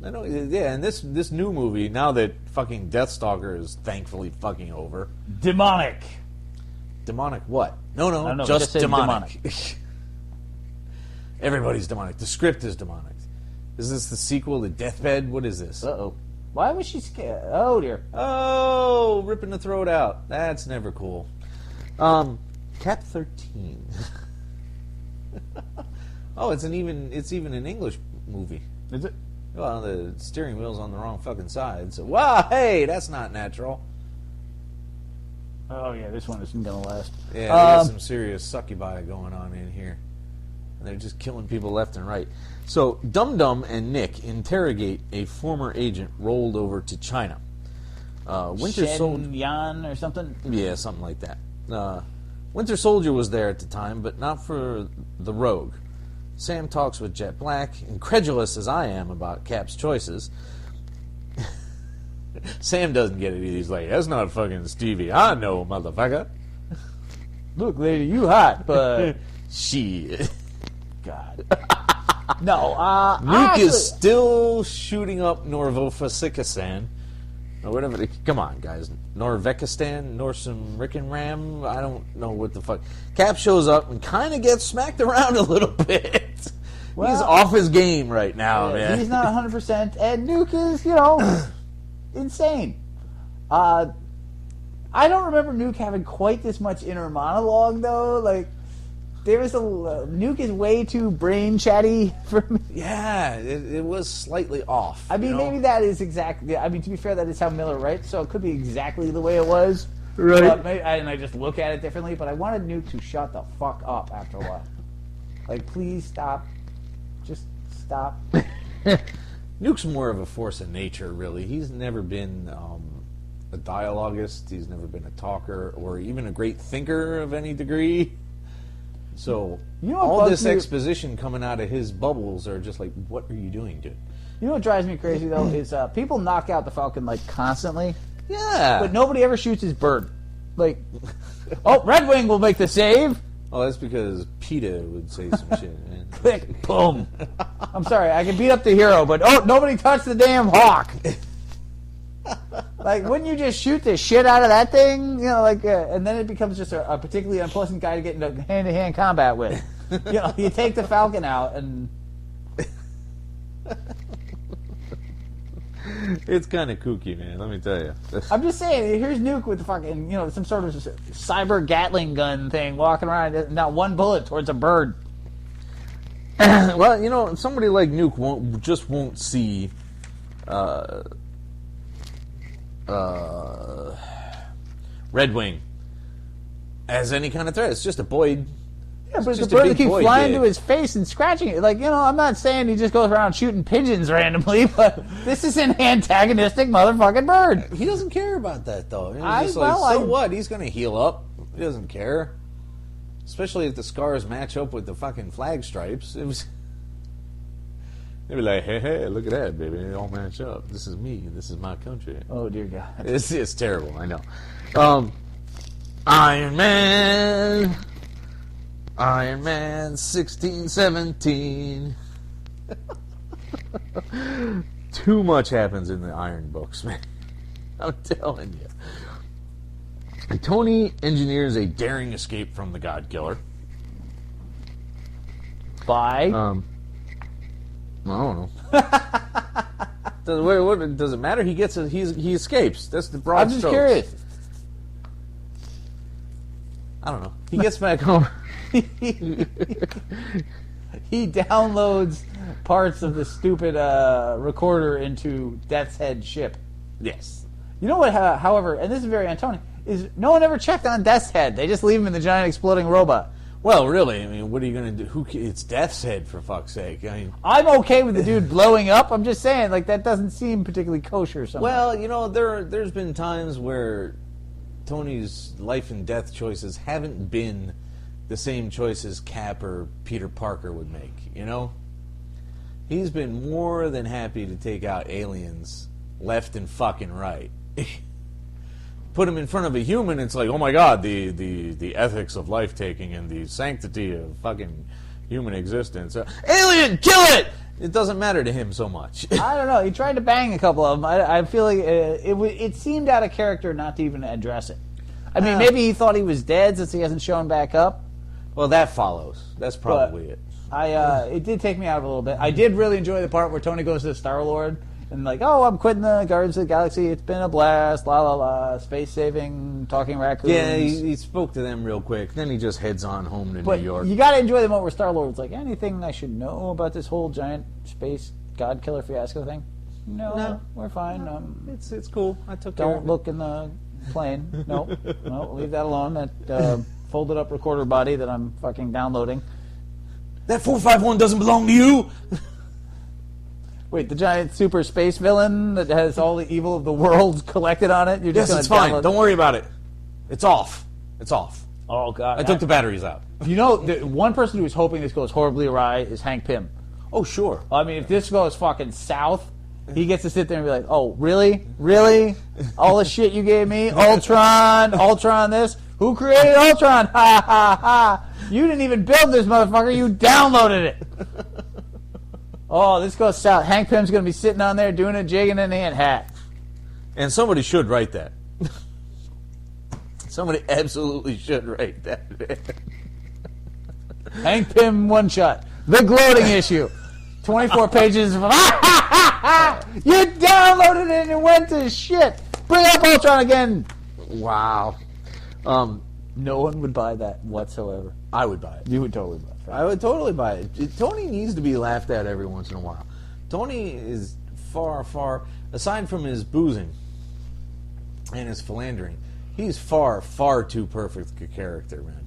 I know, yeah, and this new movie, now that fucking Deathstalker is thankfully fucking over. Demonic. Demonic what? No, just demonic. Everybody's demonic. The script is demonic. Is this the sequel to Deathbed? What is this? Uh-oh. Why was she scared? Oh, dear. Oh, ripping the throat out. That's never cool. Cap 13. Oh, it's even an English movie. Is it? Well, the steering wheel's on the wrong fucking side. So, wow, hey, that's not natural. Oh yeah, this one isn't gonna last. Yeah, they got some serious succubi going on in here. And they're just killing people left and right. So, Dum Dum and Nick interrogate a former agent rolled over to China. Winter Soldier Yan or something. Yeah, something like that. Winter Soldier was there at the time, but not for the Rogue. Sam talks with Jet Black, incredulous as I am about Cap's choices. Sam doesn't get it either. He's like, that's not fucking Stevie. I know, motherfucker. Look, lady, you hot, but Shit. God. No, Nuke is still shooting up Norvofasikasan. Or whatever. Come on, guys. Norvekistan? Ram? I don't know what the fuck. Cap shows up and kind of gets smacked around a little bit. Well, he's off his game right now, man. He's not 100%, and Nuke is, you know, insane. I don't remember Nuke having quite this much inner monologue, though. Like, there was Nuke is way too brain chatty for me. Yeah, it was slightly off. I mean, maybe that is exactly. I mean, to be fair, that is how Miller writes, so it could be exactly the way it was. Right. But maybe, and I just look at it differently. But I wanted Nuke to shut the fuck up after a while. Like, please stop. Just stop. Nuke's more of a force of nature, really. He's never been a dialoguist. He's never been a talker or even a great thinker of any degree. So You know what all bugs this me? exposition coming out of his bubbles are just like, what are you doing, dude? You know what drives me crazy though is people knock out the Falcon like constantly, Yeah. but nobody ever shoots his bird. Like, oh, Red Wing will make the save. Oh, that's because PETA would say some shit, man. Click, boom. I'm sorry, I can beat up the hero, but oh, nobody touched the damn hawk. Like, wouldn't you just shoot the shit out of that thing? You know, like, and then it becomes just a particularly unpleasant guy to get into hand-to-hand combat with. You know, you take the Falcon out, and It's kind of kooky, man, let me tell you. I'm just saying, here's Nuke with the fucking, you know, some sort of cyber Gatling gun thing walking around, not one bullet towards a bird. Well, you know, somebody like Nuke won't see Red Wing as any kind of threat. It's just a Boyd. Yeah, but just the a bird big keeps boy flying dick. to his face and scratching it. Like, you know, I'm not saying he just goes around shooting pigeons randomly, but this is an antagonistic motherfucking bird. He doesn't care about that, though. He's I- just well, like, so I- what? He's going to heal up. He doesn't care. Especially if the scars match up with the fucking flag stripes. It was. They'd be like, hey, look at that, baby. They all match up. This is me. This is my country. Oh, dear God. It's terrible, I know. Iron Man 1617. Too much happens in the Iron books, man. I'm telling you. Tony engineers a daring escape from the God Killer. Bye. I don't know. What does it matter? He gets he escapes. That's the broad I'm just strokes. curious. I don't know. He gets back home. He downloads parts of the stupid recorder into Death's Head ship. Yes. You know what, however, and this is very Antony, is no one ever checked on Death's Head. They just leave him in the giant exploding robot. Well, really, I mean, what are you going to do? It's Death's Head, for fuck's sake. I mean, I'm okay with the dude blowing up. I'm just saying, like, that doesn't seem particularly kosher somehow. well, you know, there's been times where Tony's life and death choices haven't been the same choices Cap or Peter Parker would make, you know? He's been more than happy to take out aliens left and fucking right. Put him in front of a human, it's like, oh my god, the ethics of life-taking and the sanctity of fucking human existence. Alien, kill it! It doesn't matter to him so much. I don't know. He tried to bang a couple of them. I feel like it seemed out of character not to even address it. I mean, maybe he thought he was dead since he hasn't shown back up. Well, that follows. That's probably it. It did take me out of a little bit. I did really enjoy the part where Tony goes to Star-Lord and like, oh, I'm quitting the Guardians of the Galaxy. It's been a blast. La la la. Space saving, talking raccoons. Yeah, he spoke to them real quick. Then he just heads on home to But New York. you got to enjoy the moment where Star-Lord's like, anything I should know about this whole giant space god killer fiasco thing? No, we're fine. It's cool. I took care of Don't it. look in the plane. No, leave that alone. That folded up recorder body that I'm fucking downloading. That 451 doesn't belong to you. Wait, the giant super space villain that has all the evil of the world collected on it? You're just Yes, it's gonna fine. download- Don't worry about it. It's off. It's off. Oh, God. I took the batteries out. You know, the one person who's hoping this goes horribly awry is Hank Pym. Oh, sure. I mean, if this goes fucking south, he gets to sit there and be like, "Oh, really? Really? All the shit you gave me? Ultron this? Who created Ultron? Ha ha ha! You didn't even build this motherfucker. You downloaded it." Oh, this goes south. Hank Pym's going to be sitting on there doing a jig in an ant hat. And somebody should write that. Somebody absolutely should write that. Hank Pym one-shot. The gloating issue. 24 pages of... You downloaded it and it went to shit. Bring up Ultron again. Wow. No one would buy that whatsoever. I would buy it. You would totally buy it. I would totally buy it. Tony needs to be laughed at every once in a while. Tony is far, far... Aside from his boozing and his philandering, he's far, far too perfect a character, man.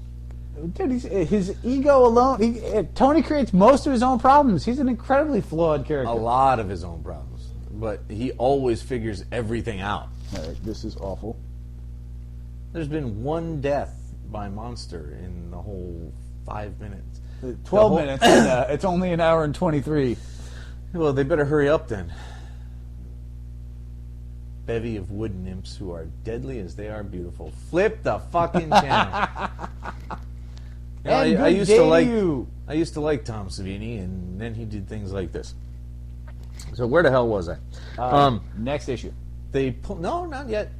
Dude, his ego alone... Tony creates most of his own problems. He's an incredibly flawed character. A lot of his own problems. But he always figures everything out. This is awful. There's been one death by monster in the whole 5 minutes. 12 minutes, and it's only an hour and 23. Well, they better hurry up then. Bevy of wood nymphs who are deadly as they are beautiful. Flip the fucking channel. I used to like Tom Savini, and then he did things like this. So where the hell was I? Next issue. No, not yet.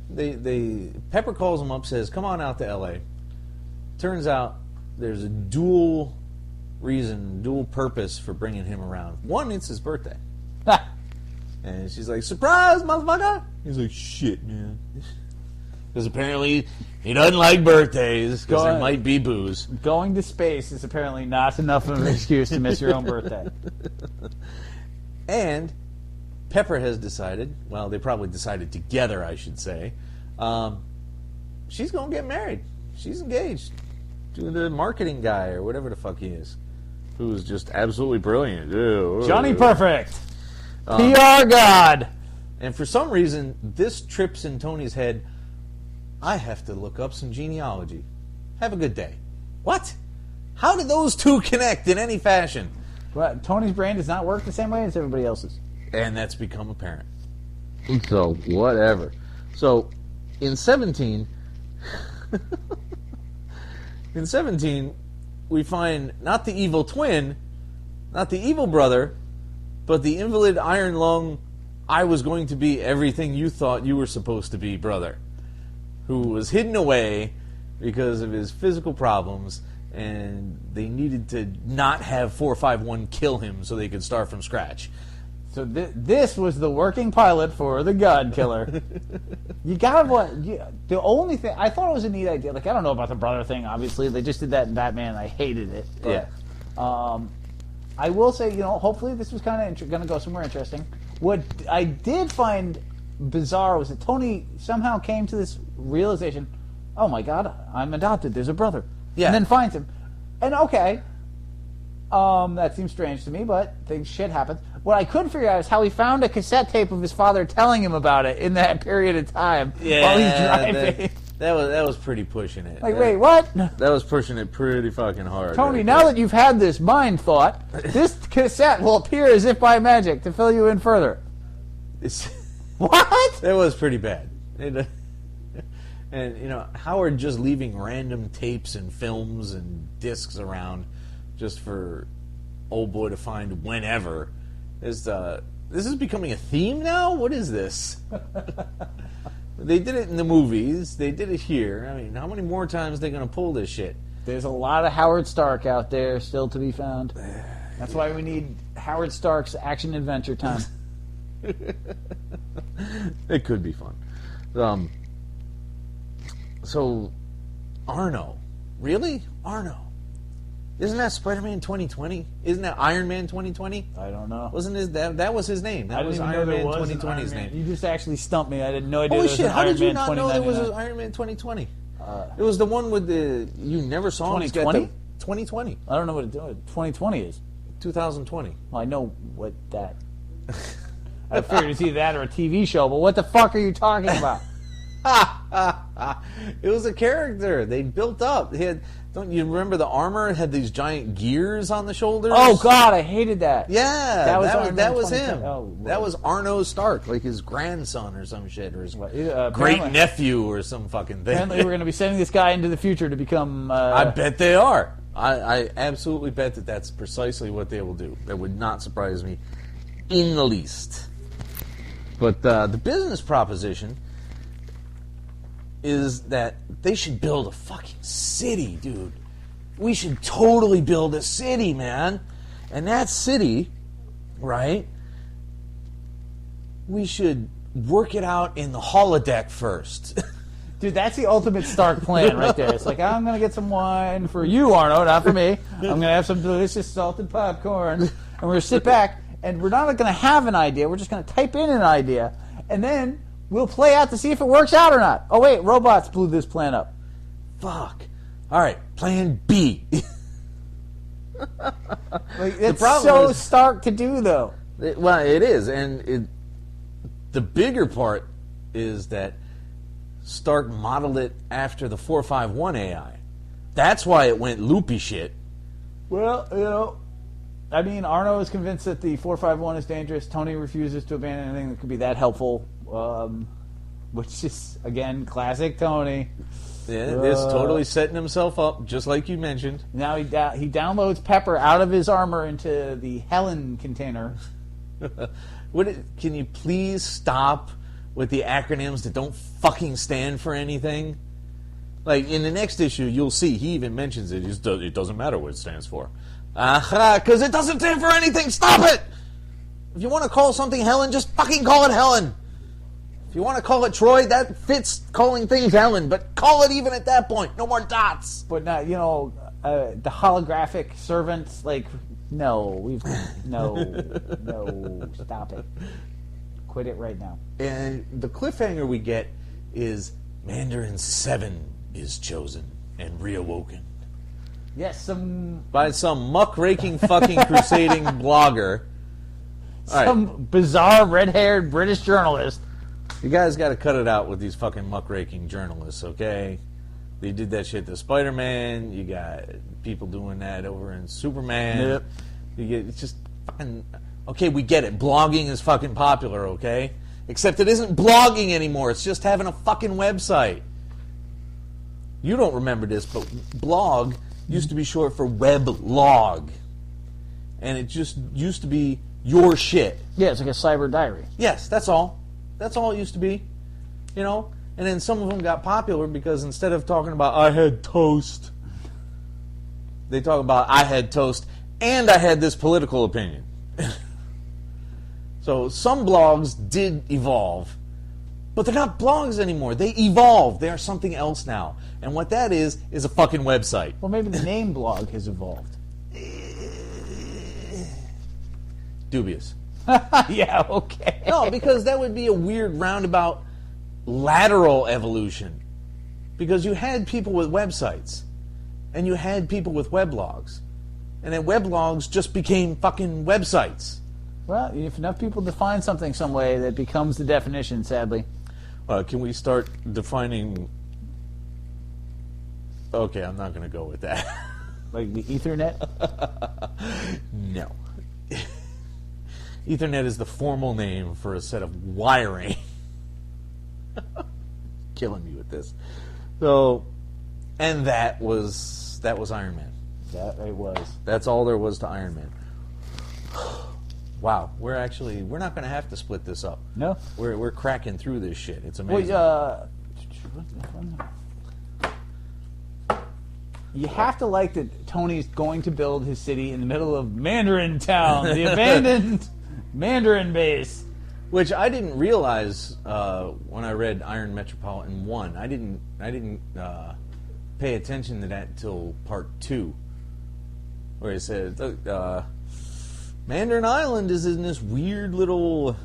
Pepper calls him up, says, "Come on out to L.A." Turns out there's a dual purpose for bringing him around. One, it's his birthday. And she's like, "Surprise, motherfucker!" He's like, "Shit, man." Because apparently he doesn't like birthdays because there might be booze. Going to space is apparently not enough of an excuse to miss your own birthday. And Pepper has decided, well, they probably decided together, I should say, she's going to get married. She's engaged to the marketing guy or whatever the fuck he is, who is just absolutely brilliant. Johnny Perfect. PR God. And for some reason, this trips in Tony's head. I have to look up some genealogy. Have a good day. What? How did those two connect in any fashion? Well, Tony's brain does not work the same way as everybody else's. And that's become apparent. So, whatever. So, in 17... in 17, we find not the evil twin, not the evil brother, but the invalid iron lung, I was going to be everything you thought you were supposed to be brother, who was hidden away because of his physical problems, and they needed to not have 451 kill him so they could start from scratch. So this was the working pilot for the God Killer. You gotta the only thing I thought it was a neat idea. Like, I don't know about the brother thing. Obviously, they just did that in Batman. And I hated it. But, yeah. I will say, hopefully this was kind of going to go somewhere interesting. What I did find bizarre was that Tony somehow came to this realization: oh my God, I'm adopted. There's a brother. Yeah. And then finds him. And okay, that seems strange to me, but shit happens. What I couldn't figure out is how he found a cassette tape of his father telling him about it in that period of time while he's driving. That was pretty pushing it. Like, wait, what? That was pushing it pretty fucking hard. Tony, right now there. that you've had this mind thought, this cassette will appear as if by magic to fill you in further. What? That was pretty bad. And, Howard just leaving random tapes and films and discs around just for old boy to find whenever. This is becoming a theme now? What is this? They did it in the movies. They did it here. I mean, how many more times are they going to pull this shit? There's a lot of Howard Stark out there still to be found. That's why we need Howard Stark's action adventure time. It could be fun. So, Arno. Really? Arno. Isn't that Spider-Man 2020? Isn't that Iron Man 2020? I don't know. Wasn't that was his name? That was Iron Man 2020's name. You just actually stumped me. I didn't know. Holy shit! How did you not know there was an Iron Man 2020? It was the one with you never saw 2020? 2020. I don't know what 2020 is. 2020. Well, I know what that. I figured it's either that or a TV show. But what the fuck are you talking about? It was a character they built up. Don't you remember the armor? It had these giant gears on the shoulders. Oh God, I hated that. Yeah, That was that was 2010. him. Oh, that was Arno Stark, like his grandson or some shit, or his great apparently- nephew or some fucking thing. Apparently, we're going to be sending this guy into the future to become. I bet they are. I absolutely bet that that's precisely what they will do. That would not surprise me in the least. But the business proposition is that they should build a fucking city, dude. We should totally build a city, man. And that city, right, we should work it out in the holodeck first. Dude, that's the ultimate Stark plan right there. It's like, I'm going to get some wine for you, Arno, not for me. I'm going to have some delicious salted popcorn. And we're going to sit back, and we're not going to have an idea. We're just going to type in an idea. And then we'll play out to see if it works out or not. Oh, wait, robots blew this plan up. Fuck. All right, plan B. Like, it's problem so is- Stark to do, though. Well, it is. And the bigger part is that Stark modeled it after the 451 AI. That's why it went loopy shit. Well, you know, I mean, Arno is convinced that the 451 is dangerous. Tony refuses to abandon anything that could be that helpful, which is, again, classic Tony. Yeah, it's totally setting himself up, just like you mentioned. Now he downloads Pepper out of his armor into the Helen container. Can you please stop with the acronyms that don't fucking stand for anything? Like, in the next issue, you'll see, he even mentions it. It doesn't matter what it stands for. Because it doesn't stand for anything. Stop it! If you want to call something Helen, just fucking call it Helen. If you want to call it Troy, that fits calling things Helen, but call it even at that point. No more dots. But not, you know, the holographic servants, like, no, stop it. Quit it right now. And the cliffhanger we get is Mandarin 7 is chosen and reawoken. Yes, By some muckraking fucking crusading blogger. some bizarre red-haired British journalist. You guys got to cut it out with these fucking muckraking journalists, okay? They did that shit to Spider-Man. You got people doing that over in Superman. Yep. You get, it's just fucking... Okay, we get it. Blogging is fucking popular, okay? Except it isn't blogging anymore. It's just having a fucking website. You don't remember this, but blog used to be short for weblog. And it just used to be your shit. Yeah, it's like a cyber diary. Yes, that's all. That's all it used to be. You know? And then some of them got popular because instead of talking about I had toast, they talk about I had toast and I had this political opinion. So some blogs did evolve, but they're not blogs anymore. They evolved. They are something else now. And what that is a fucking website. Well, maybe the name blog has evolved. Dubious. Yeah, okay. No, because that would be a weird roundabout lateral evolution. Because you had people with websites, and you had people with weblogs, and then weblogs just became fucking websites. Well, if enough people define something some way, that becomes the definition, sadly. Can we start defining... Okay, I'm not going to go with that. Like the Ethernet? No. Ethernet is the formal name for a set of wiring. Killing me with this. So, and that was Iron Man. That it was. That's all there was to Iron Man. Wow, we're not going to have to split this up. No? We're cracking through this shit. It's amazing. You have to like that Tony's going to build his city in the middle of Mandarin Town, the abandoned Mandarin base. Which I didn't realize when I read Iron Metropolitan 1. I didn't pay attention to that till part 2, where it said Mandarin Island is in this weird little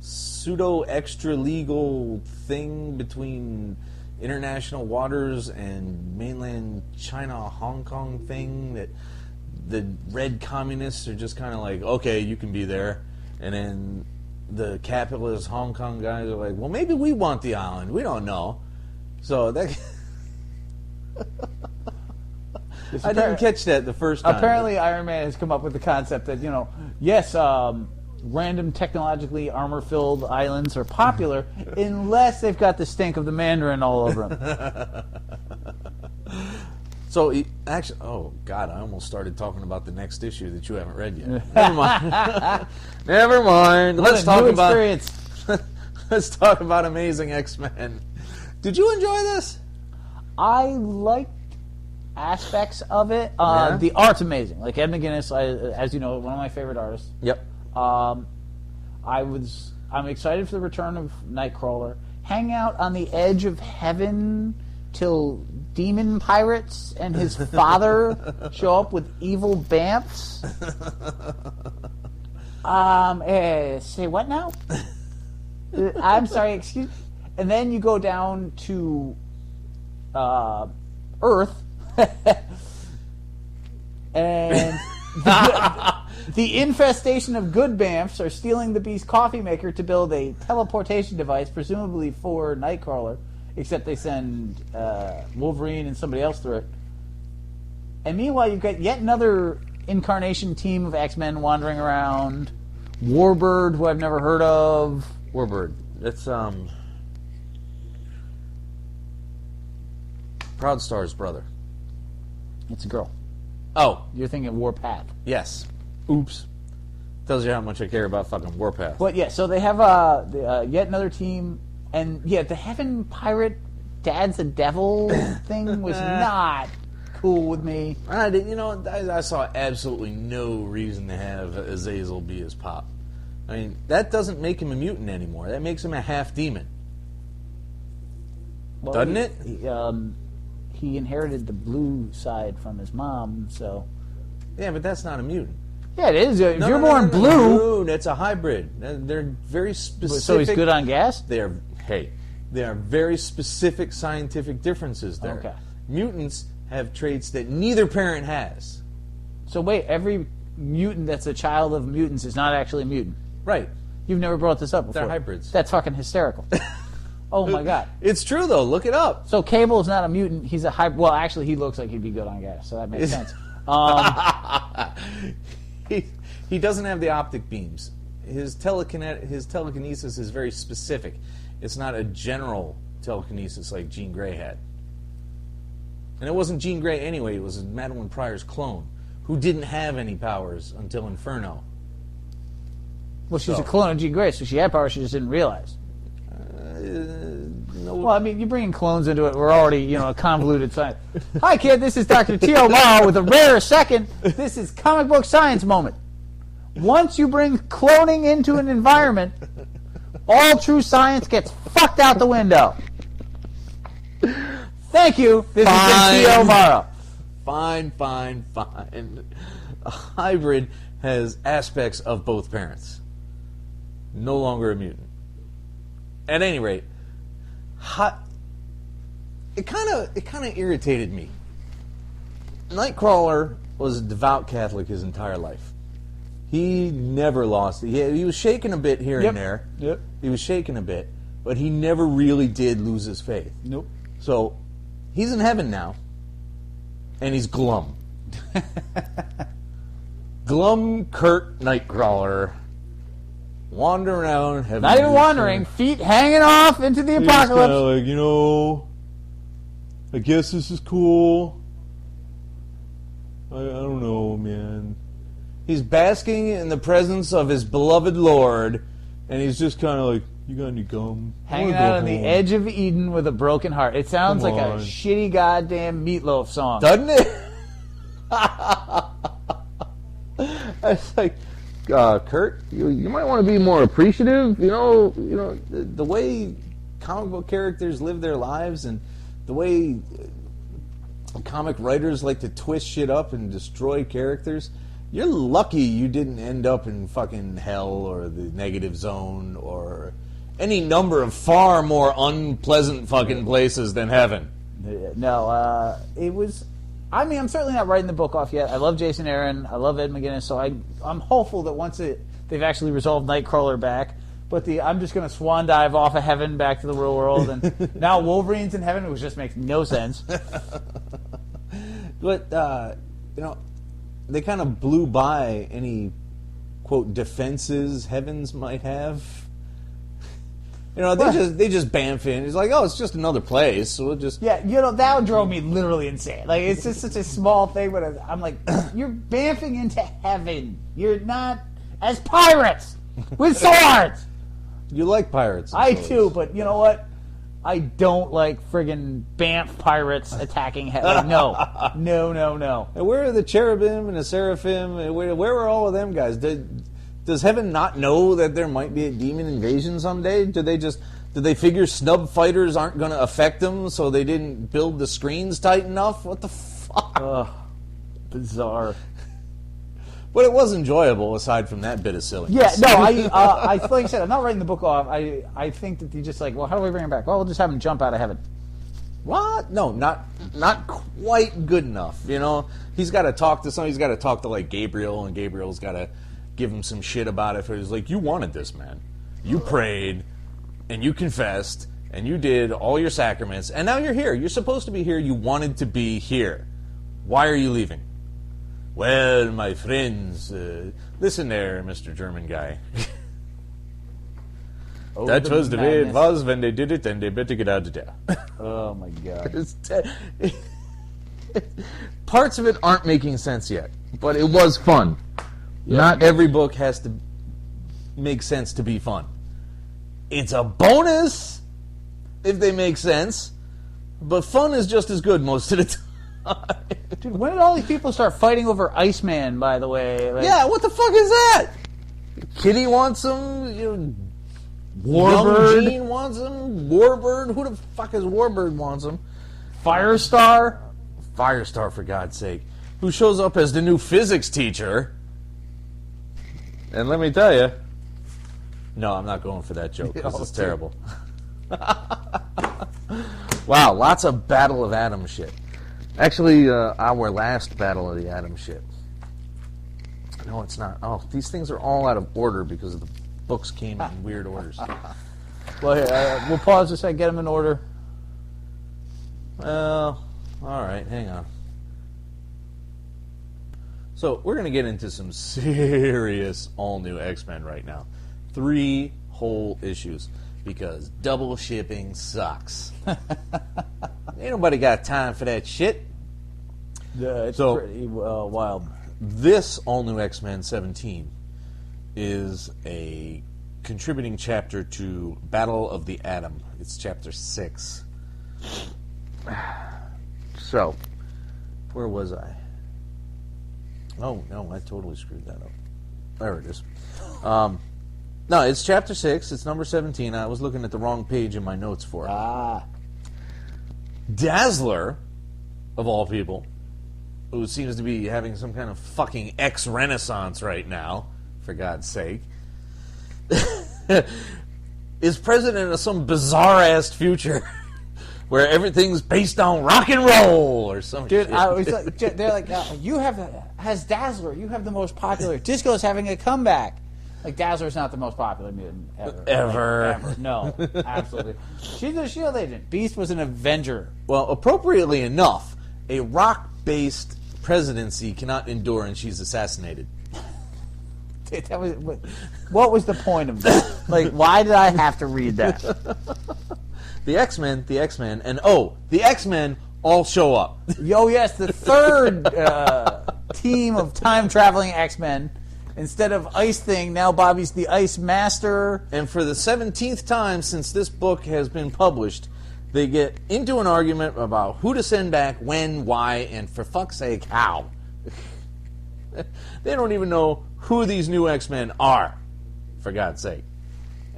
pseudo extra legal thing between international waters and mainland China, Hong Kong thing that the red communists are just kind of like, okay, you can be there, and then the capitalist Hong Kong guys are like, well, maybe we want the island. We don't know. So that I didn't catch that the first time. Apparently, Iron Man has come up with the concept that, yes, random technologically armor-filled islands are popular unless they've got the stink of the Mandarin all over them. So, actually, oh, God, I almost started talking about the next issue that you haven't read yet. Never mind. Never mind. Let's talk about Amazing X-Men. Did you enjoy this? I liked aspects of it. Yeah? The art's amazing. Like, Ed McGuinness, as you know, one of my favorite artists. Yep. I'm excited for the return of Nightcrawler. Hang out on the edge of heaven till demon pirates and his father show up with evil bamfs. Say what now? I'm sorry, excuse. And then you go down to Earth, and the infestation of good bamfs are stealing the Beast coffee maker to build a teleportation device, presumably for Nightcrawler, except they send Wolverine and somebody else through it. And meanwhile, you've got yet another incarnation team of X-Men wandering around. Warbird, who I've never heard of. Warbird. It's, Proudstar's brother. It's a girl. Oh. You're thinking Warpath. Yes. Oops. Tells you how much I care about fucking Warpath. But yeah, so they have yet another team, and yeah, the Heaven Pirate Dad's a Devil thing was not cool with me. I saw absolutely no reason to have Azazel be his pop. I mean, that doesn't make him a mutant anymore. That makes him a half demon. Well, doesn't it? He inherited the blue side from his mom, so... Yeah, but that's not a mutant. Yeah, it is. If you're born blue... That's a hybrid. They're very specific... So he's good on gas? There are very specific scientific differences there. Okay. Mutants have traits that neither parent has. So wait, every mutant that's a child of mutants is not actually a mutant? Right. You've never brought this up before. They're hybrids. That's fucking hysterical. Oh my god. It's true though, look it up. So Cable is not a mutant, he's a hybrid. Well, actually he looks like he'd be good on gas, so that makes sense. He doesn't have the optic beams. His telekinesis is very specific. It's not a general telekinesis like Jean Grey had. And it wasn't Jean Grey anyway, it was Madeline Pryor's clone, who didn't have any powers until Inferno. Well, she's a clone of Jean Grey, so she had powers, she just didn't realize. No. Well, I mean, you bringing clones into it, we're already, a convoluted science. Hi, kid, this is Dr. T.O. Morrow with a rare second. This is comic book science moment. Once you bring cloning into an environment, all true science gets fucked out the window. Thank you. This has been T.O. Morrow. Fine. A hybrid has aspects of both parents. No longer a mutant. At any rate, it kind of irritated me. Nightcrawler was a devout Catholic his entire life. He never lost it. He was shaken a bit here and there. Yep. He was shaken a bit, but he never really did lose his faith. Nope. So, he's in heaven now, and he's glum. Glum Kurt Nightcrawler. Wandering around heaven. Not even wandering, feet hanging off into the apocalypse. He's kind of like, I guess this is cool. I don't know, man. He's basking in the presence of his beloved Lord, and he's just kind of like, you got any gum? Hanging out on the edge of Eden with a broken heart. It sounds like a shitty goddamn Meatloaf song. Doesn't it? It's like, Kurt, you might want to be more appreciative. The way comic book characters live their lives and the way comic writers like to twist shit up and destroy characters. You're lucky you didn't end up in fucking hell or the negative zone or any number of far more unpleasant fucking places than heaven. No, it was... I mean, I'm certainly not writing the book off yet. I love Jason Aaron. I love Ed McGuinness. So I'm hopeful that once they've actually resolved Nightcrawler back, but I'm just going to swan dive off of heaven back to the real world. And now Wolverine's in heaven, which just makes no sense. But they kind of blew by any quote defenses Heavens might have. They just bamf in. It's like, oh, it's just another place. So we'll just that drove me literally insane. Like, it's just such a small thing, but I'm like, you're bamfing into heaven. You're not as pirates with swords. You like pirates? I do, but you know what? I don't like friggin' Banff pirates attacking heaven. No. And where are the cherubim and the seraphim? Where were all of them guys? Does heaven not know that there might be a demon invasion someday? Did they figure snub fighters aren't going to affect them, so they didn't build the screens tight enough? What the fuck? Bizarre. But it was enjoyable, aside from that bit of silliness. Yeah, no, I like I said, I'm not writing the book off. I think that you just like, well, how do we bring him back? Well, we'll just have him jump out of heaven. What? No, not quite good enough. He's got to talk to somebody. He's got to talk to like Gabriel, and Gabriel's got to give him some shit about it. He's like, you wanted this, man. You prayed, and you confessed, and you did all your sacraments, and now you're here. You're supposed to be here. You wanted to be here. Why are you leaving? Well, my friends, listen there, Mr. German guy. That was the way it was when they did it, and they better get out of there. Oh, my God. Parts of it aren't making sense yet, but it was fun. Yep. Not every book has to make sense to be fun. It's a bonus if they make sense, but fun is just as good most of the time. Dude, when did all these people start fighting over Iceman, by the way? Like, yeah, what the fuck is that? Kitty wants him, Warbird. Young Jean wants him, Warbird. Who the fuck is Warbird wants him? Firestar, for God's sake. Who shows up as the new physics teacher. And let me tell you, no, I'm not going for that joke because it's terrible. Wow, lots of Battle of Atom shit. Actually, our last Battle of the Atom shit. No, it's not. Oh, these things are all out of order because the books came in weird orders. Well, here, we'll pause a second, get them in order. Well, all right, hang on. So, we're going to get into some serious all-new X-Men right now. 3 whole issues, because double shipping sucks. Ain't nobody got time for that shit. Yeah, it's pretty wild. This all-new X-Men 17 is a contributing chapter to Battle of the Atom. It's chapter 6. So, where was I? Oh, no, I totally screwed that up. There it is. No, it's chapter 6. It's number 17. I was looking at the wrong page in my notes for it. Dazzler, of all people, who seems to be having some kind of fucking X-Renaissance right now, for God's sake, is president of some bizarre-ass future where everything's based on rock and roll or some shit. Dude, they're like, has Dazzler, you have the most popular. Disco's having a comeback. Like, Dazzler's not the most popular mutant ever. Like, ever. No, absolutely. She's a S.H.I.E.L.D. agent. Beast was an Avenger. Well, appropriately enough, a rock-based presidency cannot endure and she's assassinated. What was the point of that? Like, why did I have to read that? The X-Men, and the X-Men all show up. Oh, yes, the third team of time-traveling X-Men. Instead of Ice Thing, now Bobby's the Ice Master. And for the 17th time since this book has been published, they get into an argument about who to send back, when, why, and for fuck's sake, how. They don't even know who these new X-Men are, for God's sake.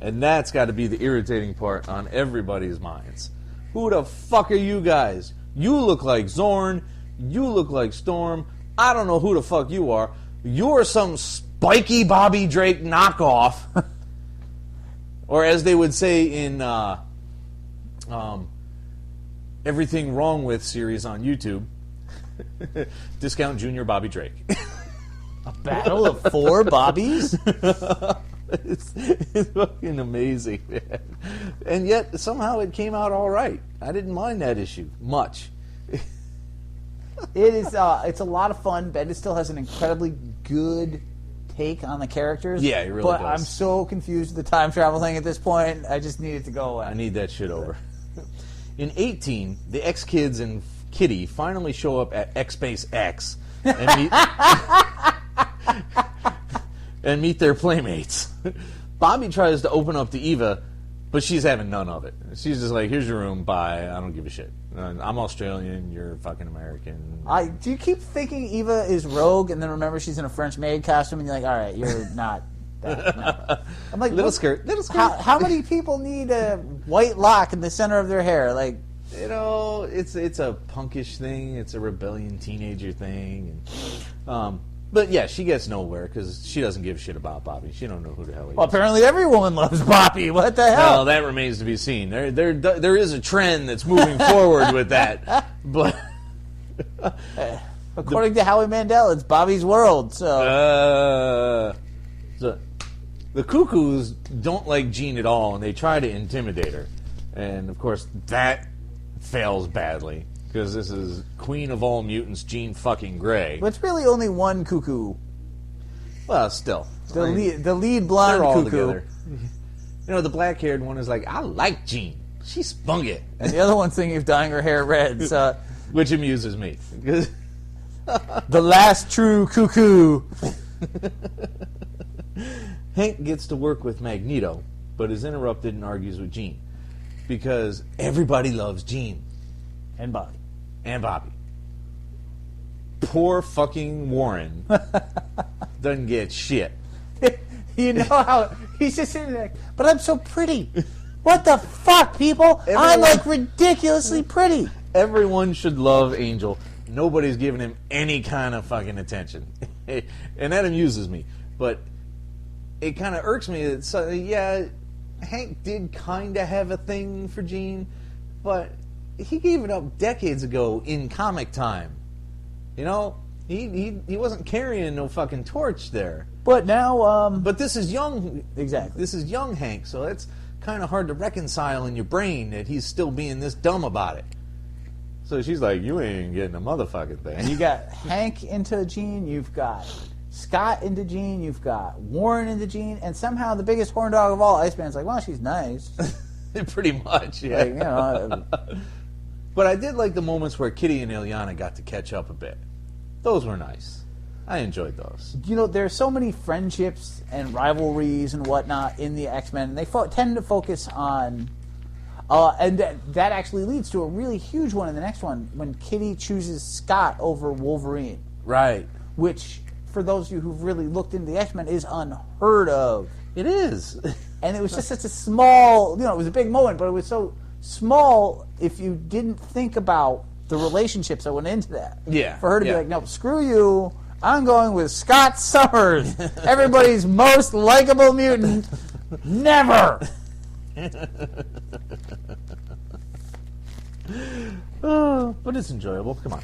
And that's got to be the irritating part on everybody's minds. Who the fuck are you guys? You look like Zorn. You look like Storm. I don't know who the fuck you are. You're some spiky Bobby Drake knockoff. Or as they would say in Everything Wrong With series on YouTube, Discount Junior Bobby Drake. A battle of 4 Bobbies? It's fucking amazing, man. And yet, somehow it came out all right. I didn't mind that issue much. It is. It's a lot of fun. Bendis still has an incredibly good take on the characters. Yeah, he really but does. I'm so confused with the time travel thing at this point. I just need it to go away. I need that shit over. In 18, the X-Kids and Kitty finally show up at X-Base X and meet, and meet their playmates. Bobby tries to open up to Eva, but she's having none of it. She's just like, here's your room, bye, I don't give a shit. I'm Australian, you're fucking American. Do you keep thinking Eva is rogue, and then remember she's in a French maid costume, and you're like, all right, you're not that. No. I'm like, Little skirt. How many people need a white lock in the center of their hair? Like, You know, it's a punkish thing. It's a rebellion teenager thing. And, but yeah, she gets nowhere because she doesn't give a shit about Bobby. She don't know who the hell he well, is. apparently every woman loves Bobby. What the hell? Well, that remains to be seen. There is a trend that's moving forward with that, but according to Howie Mandel, it's Bobby's world. So the Cuckoos don't like Jean at all, and they try to intimidate her, and of course that fails badly. Because this is Queen of all mutants, Jean fucking Grey. but it's really only one cuckoo. Well, still. The lead blonde They're all cuckoo. together. You know, the black-haired one is like, I like Jean. She spung it. And the other one's thinking of dyeing her hair red. So, Which amuses me. the last true cuckoo. Hank gets to work with Magneto, but is interrupted and argues with Jean. Because everybody loves Jean. And Bobby. And Bobby. Poor fucking Warren doesn't get shit. You know how he's just sitting there, but I'm so pretty. What the fuck, people? I'm like ridiculously pretty. Everyone should love Angel. Nobody's giving him any kind of fucking attention. And that amuses me. But it kind of irks me that, yeah, Hank did kind of have a thing for Jean, but he gave it up decades ago in comic time. You know, he wasn't carrying no fucking torch there. But now, But this is young. Exactly. This is young Hank, so it's kind of hard to reconcile in your brain that he's still being this dumb about it. So she's like, you ain't getting a motherfucking thing. you got Hank into Jean, you've got Scott into Jean, you've got Warren into Jean, and somehow the biggest horn dog of all, Iceman's like, well, she's nice. Pretty much, yeah. Like, you know, But I did like the moments where Kitty and Ilyana got to catch up a bit. Those were nice. I enjoyed those. you know, there's so many friendships and rivalries and whatnot in the X-Men, and they tend to focus on... and that actually leads to a really huge one in the next one, when Kitty chooses Scott over Wolverine. Right. Which, for those of you who've really looked into the X-Men, is unheard of. It is. And it was just such a small... You know, it was a big moment, but it was so small if you didn't think about the relationships that went into that. Yeah. For her to be yeah. like, no, screw you, I'm going with Scott Summers, everybody's most likable mutant, never! Oh, but it's enjoyable. Come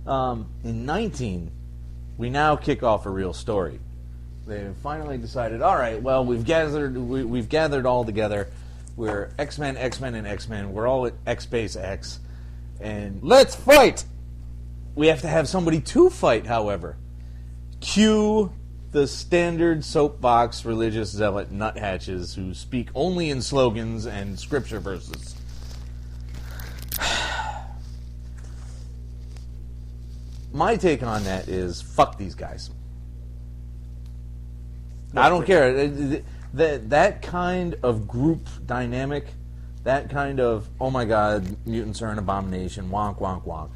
on. In 19, we now kick off a real story. They finally decided, all right, well, we've gathered all together. We're X-Men, and X-Men. We're all at X-Base X. And let's fight! We have to have somebody to fight, however. Cue the standard soapbox religious zealot nuthatches who speak only in slogans and scripture verses. My take on that is, fuck these guys. I don't care. That kind of group dynamic, that kind of, oh my god, mutants are an abomination, wonk, wonk, wonk.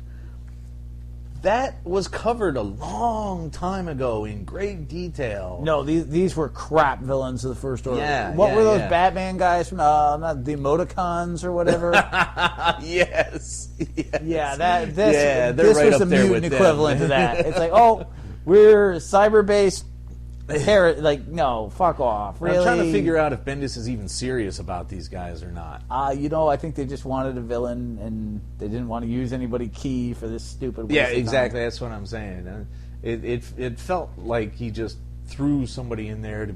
That was covered a long time ago in great detail. No, these were crap villains of the first order. Yeah, what were those yeah. Batman guys from, not the emoticons or whatever? Yes. Yeah, they're this right was up the there mutant with equivalent them. to that. It's like, oh, we're cyber-based terror. Like, no, fuck off. Really? I'm trying to figure out if Bendis is even serious about these guys or not. You know, I think they just wanted a villain, and they didn't want to use anybody key for this stupid waste Yeah, of time. exactly. That's what I'm saying. It felt like he just threw somebody in there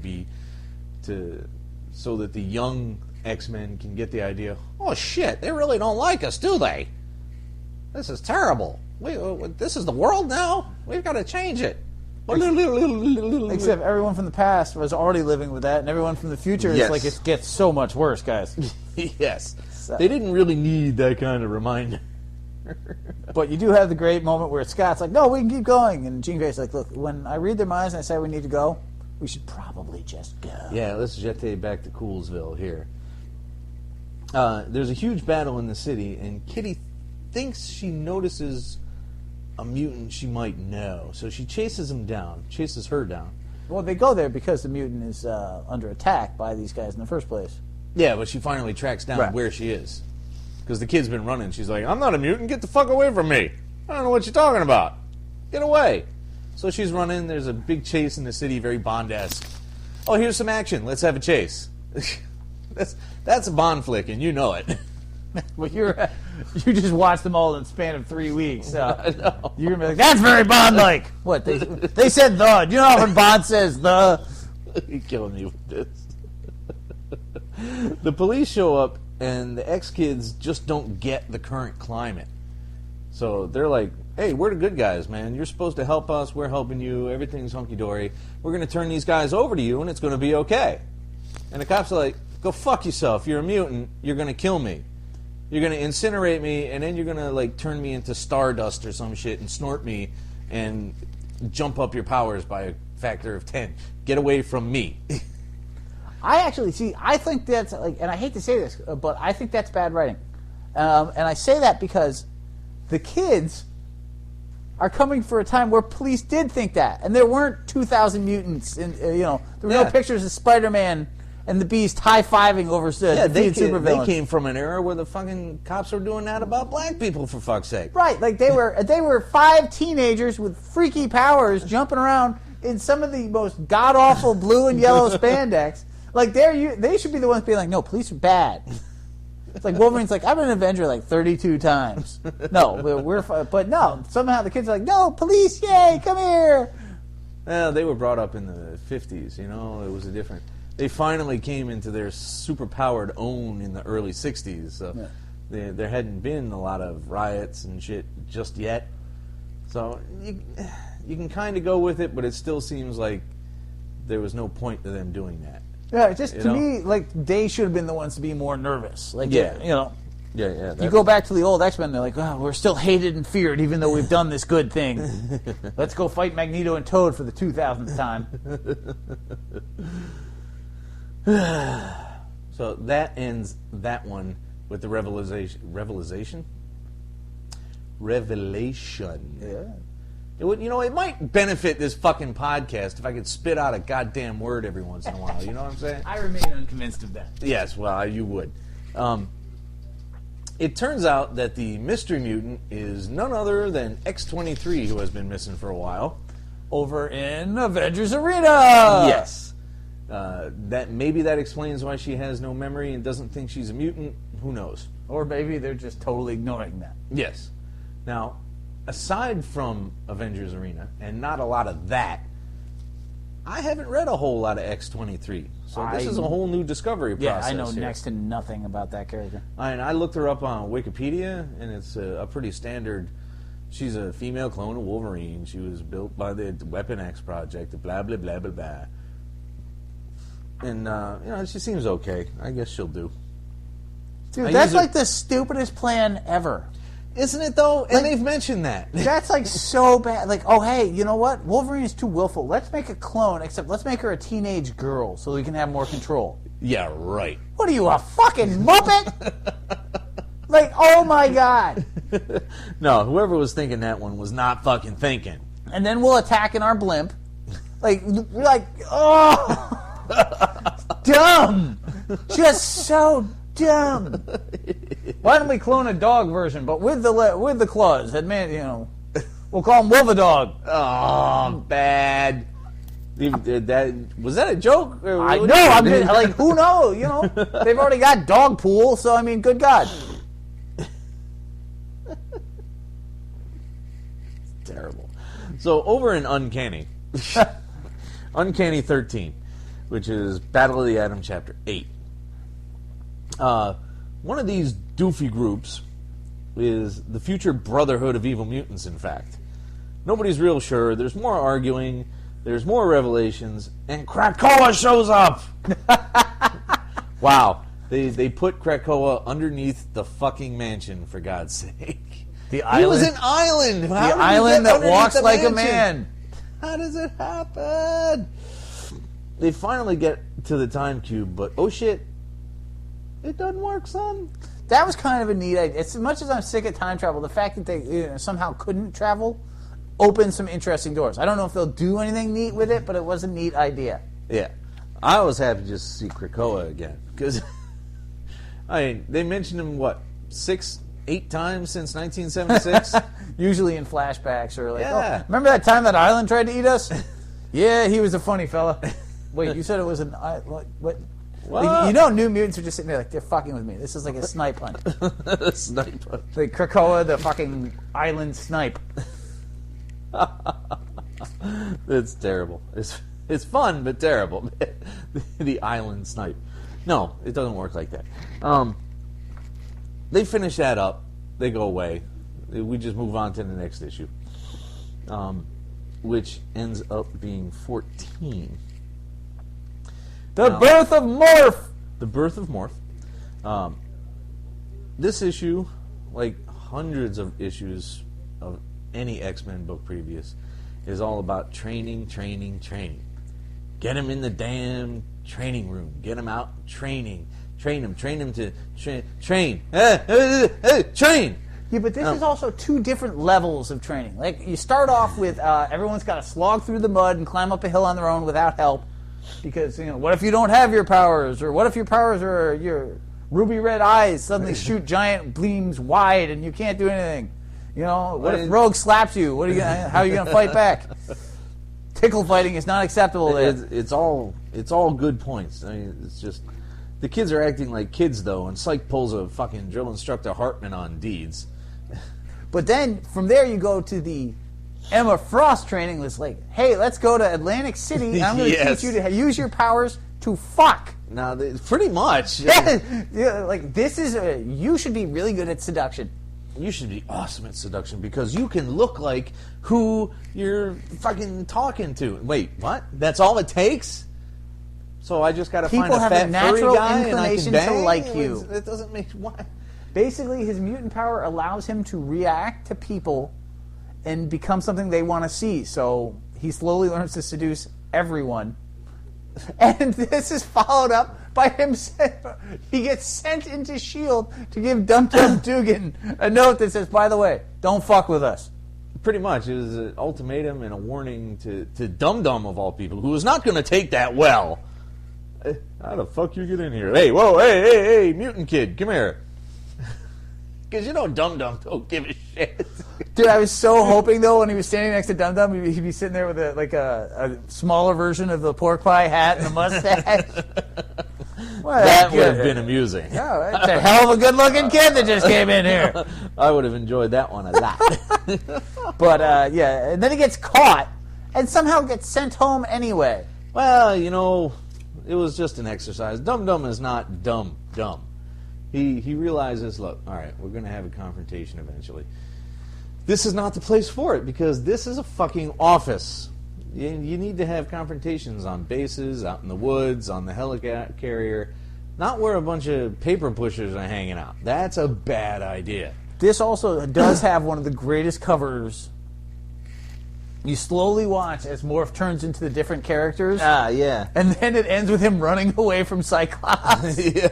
so that the young X-Men can get the idea. Oh shit, they really don't like us, do they? This is terrible. This is the world now. We've got to change it. Except everyone from the past was already living with that, and everyone from the future is like, it gets so much worse, guys. Yes. They didn't really need that kind of reminder. But you do have the great moment where Scott's like, no, we can keep going. And Jean Grey's like, look, when I read their minds and I say we need to go, we should probably just go. Yeah, let's jete back to Coolsville here. There's a huge battle in the city, and Kitty thinks she notices a mutant she might know. So she chases her down. Well, they go there because the mutant is under attack by these guys in the first place. Yeah, but she finally tracks down where she is. Because the kid's been running. She's like, I'm not a mutant. Get the fuck away from me. I don't know what you're talking about. Get away. So she's running. There's a big chase in the city, very Bond-esque. Oh, here's some action. Let's have a chase. That's a Bond flick, and you know it. Well, you just watched them all in the span of 3 weeks. You're going to be like, that's very Bond-like. What? They said the. You know how when Bond says the? You're killing me with this. The police show up, and the ex-kids just don't get the current climate. So they're like, hey, we're the good guys, man. You're supposed to help us. We're helping you. Everything's hunky-dory. We're going to turn these guys over to you, and it's going to be okay. And the cops are like, go fuck yourself. You're a mutant. You're going to kill me. You're going to incinerate me, and then you're going to like turn me into stardust or some shit and snort me and jump up your powers by a factor of 10. Get away from me. I think that's, like, and I hate to say this, but I think that's bad writing. And I say that because the kids are coming for a time where police did think that. And there weren't 2,000 mutants. And, there were no pictures of Spider-Man and the Beast high-fiving over supervillains. They came from an era where the fucking cops were doing that about black people, for fuck's sake. Right, like they were 5 teenagers with freaky powers jumping around in some of the most god-awful blue and yellow spandex. Like, they should be the ones being like, no, police are bad. It's like Wolverine's like, I've been an Avenger like 32 times. No, but no, somehow the kids are like, no, police, yay, come here. Well, they were brought up in the 50s, it was a different... They finally came into their super-powered own in the early 60s, so there hadn't been a lot of riots and shit just yet. So you can kind of go with it, but it still seems like there was no point to them doing that. Yeah, to me, like, they should have been the ones to be more nervous. Like, Yeah, you go back to the old X-Men, they're like, oh, we're still hated and feared even though we've done this good thing. Let's go fight Magneto and Toad for the 2000th time. So that ends that one with the revelation. Yeah. It might benefit this fucking podcast if I could spit out a goddamn word every once in a while. You know what I'm saying? I remain unconvinced of that. Yes, well, you would. It turns out that the mystery mutant is none other than X-23, who has been missing for a while. Over in Avengers Arena! Yes. Maybe that explains why she has no memory and doesn't think she's a mutant. Who knows? Or maybe they're just totally ignoring that. Yes. Now, aside from Avengers Arena, and not a lot of that, I haven't read a whole lot of X-23. So this is a whole new discovery process. Yeah, I know here. next to nothing about that character. I looked her up on Wikipedia, and it's a pretty standard... She's a female clone of Wolverine. She was built by the Weapon X Project, blah, blah, blah, blah, blah. And, she seems okay. I guess she'll do. Dude, that's like the stupidest plan ever. Isn't it, though? And they've mentioned that. That's, like, so bad. Like, oh, hey, you know what? Wolverine is too willful. Let's make a clone, except let's make her a teenage girl so we can have more control. Yeah, right. What are you, a fucking Muppet? Like, oh, my God. No, whoever was thinking that one was not fucking thinking. And then we'll attack in our blimp. Like, we're like, oh, dumb. Just so dumb. Why don't we clone a dog version, but with the claws? That man, we'll call him Wolvadog. Oh, bad. Was that a joke? I know. I'm just, like, who knows? They've already got dog pool, so I mean, good God. Terrible. So over in Uncanny, Uncanny 13, which is Battle of the Atom Chapter 8. One of these doofy groups is the future Brotherhood of Evil Mutants, in fact. Nobody's real sure. There's more arguing. There's more revelations. And KRAKOA shows up! Wow. They put KRAKOA underneath the fucking mansion, for God's sake. The island. He was an island! The island that walks like a man. How does it happen? They finally get to the time cube, but oh shit, it doesn't work, son. That was kind of a neat idea. As much as I'm sick of time travel, the fact that they somehow couldn't travel opened some interesting doors. I don't know if they'll do anything neat with it, but it was a neat idea. Yeah. I was happy just to see KRAKOA again, because they mentioned him, 6-8 times since 1976? Usually in flashbacks or like, Yeah. oh, remember that time that island tried to eat us? Yeah, he was a funny fella. Wait, you said it was an what? What? Like, New Mutants are just sitting there like, they're fucking with me. This is like a snipe hunt. Snipe hunt. Like KRAKOA, the fucking island snipe. It's terrible. It's fun, but terrible. The island snipe. No, it doesn't work like that. They finish that up. They go away. We just move on to the next issue, which ends up being 14. The Birth of Morph! The Birth of Morph. This issue, like hundreds of issues of any X-Men book previous, is all about training. Get him in the damn training room. Get him out training. Train him to train. Train! Yeah, but this is also two different levels of training. Like, you start off with everyone's got to slog through the mud and climb up a hill on their own without help. Because, what if you don't have your powers? Or what if your powers are your ruby red eyes suddenly shoot giant beams wide and you can't do anything? What if Rogue slaps you? How are you going to fight back? Tickle fighting is not acceptable there. It's all good points. I mean, it's just the kids are acting like kids though, and Psych pulls a fucking drill instructor Hartman on Deeds. But then from there you go to the Emma Frost training. Was like, hey, let's go to Atlantic City. And I'm going to teach you to use your powers to fuck. Now, pretty much. Yeah, like this is you should be really good at seduction. You should be awesome at seduction because you can look like who you're fucking talking to. Wait, what? That's all it takes? So I just got to find a fat furry guy natural and I can inclination bang? to like you. It doesn't make what? Basically, his mutant power allows him to react to people and become something they want to see. So he slowly learns to seduce everyone. And this is followed up by him. He gets sent into S.H.I.E.L.D. to give Dum Dum Dugan a note that says, by the way, don't fuck with us. Pretty much. It was an ultimatum and a warning to Dum Dum, of all people, who was not going to take that well. How the fuck you get in here? Hey, whoa, hey, mutant kid, come here. Because Dum Dum don't give a shit. Dude, I was so hoping, though, when he was standing next to Dum Dum, he'd be sitting there with a smaller version of the pork pie hat and a mustache. Well, that would have been amusing. Yeah, that's a hell of a good-looking kid that just came in here. I would have enjoyed that one a lot. But, yeah, and then he gets caught and somehow gets sent home anyway. Well, it was just an exercise. Dum Dum is not dumb. He realizes, look, all right, we're going to have a confrontation eventually. This is not the place for it because this is a fucking office. You need to have confrontations on bases, out in the woods, on the helicarrier, not where a bunch of paper pushers are hanging out. That's a bad idea. This also does have one of the greatest covers. You slowly watch as Morph turns into the different characters. Ah, yeah. And then it ends with him running away from Cyclops. Yeah.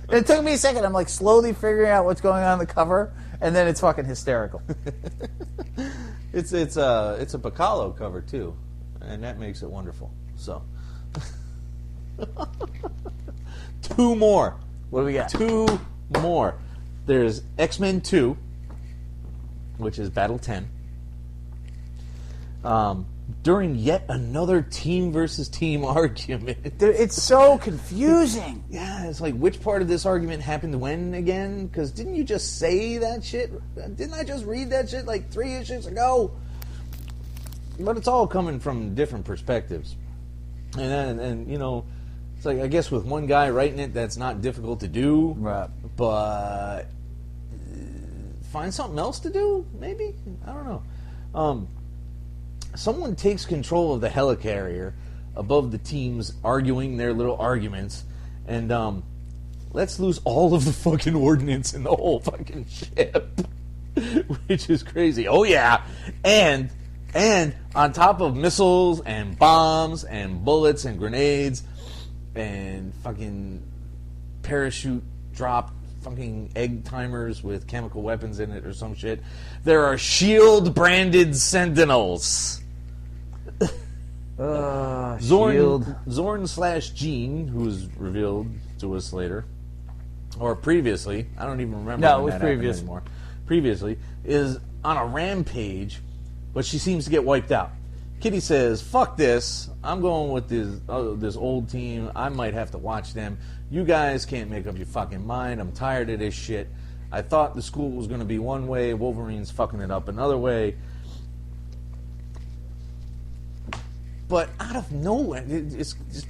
It took me a second. I'm like slowly figuring out what's going on in the cover, and then it's fucking hysterical. It's a Bacalo cover too, and that makes it wonderful. So, 2 more. What do we got? 2 more. There's X-Men 2, which is Battle 10. During yet another team versus team argument. It's so confusing. Yeah, it's like, which part of this argument happened when again? Because didn't you just say that shit? Didn't I just read that shit like 3 issues ago? But it's all coming from different perspectives. And it's like, I guess with one guy writing it, that's not difficult to do. Right. But find something else to do, maybe? I don't know. Someone takes control of the helicarrier above the teams arguing their little arguments, and lets loose all of the fucking ordnance in the whole fucking ship, which is crazy. Oh yeah, and on top of missiles and bombs and bullets and grenades and fucking parachute drop fucking egg timers with chemical weapons in it or some shit, there are shield branded sentinels. Zorn / Jean, who's revealed to us later, or previously, I don't even remember. No, when it was that previous. anymore. Previously, is on a rampage, but she seems to get wiped out. Kitty says, "Fuck this! I'm going with this old team. I might have to watch them. You guys can't make up your fucking mind. I'm tired of this shit. I thought the school was going to be one way. Wolverine's fucking it up another way." But out of nowhere, it's just,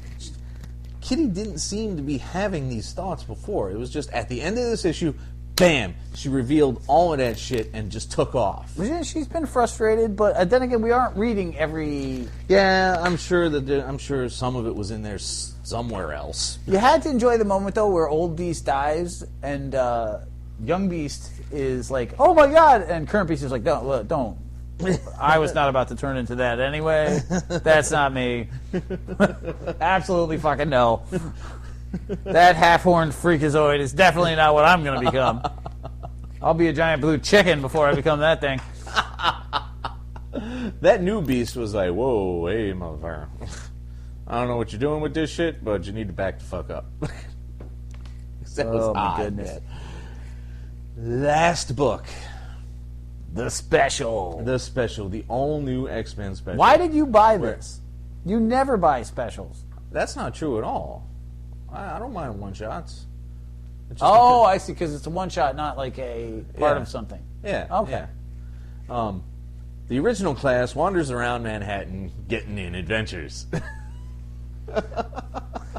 Kitty didn't seem to be having these thoughts before. It was just at the end of this issue, bam, she revealed all of that shit and just took off. Yeah, she's been frustrated, but then again, we aren't reading every... Yeah, I'm sure some of it was in there somewhere else. You had to enjoy the moment, though, where Old Beast dies, and Young Beast is like, "Oh my god," and Current Beast is like, don't. I was not about to turn into that anyway. That's not me. Absolutely fucking no. That half-horned freakazoid is definitely not what I'm going to become. I'll be a giant blue chicken before I become that thing. That new beast was like, "Whoa, hey, motherfucker. I don't know what you're doing with this shit, but you need to back the fuck up." That was my goodness. Man. Last book. The special. The all-new X-Men special. Why did you buy this? You never buy specials. That's not true at all. I don't mind one-shots. Oh, I see, because it's a one-shot, not like a part of something. Yeah. Okay. Yeah. The original class wanders around Manhattan getting in adventures.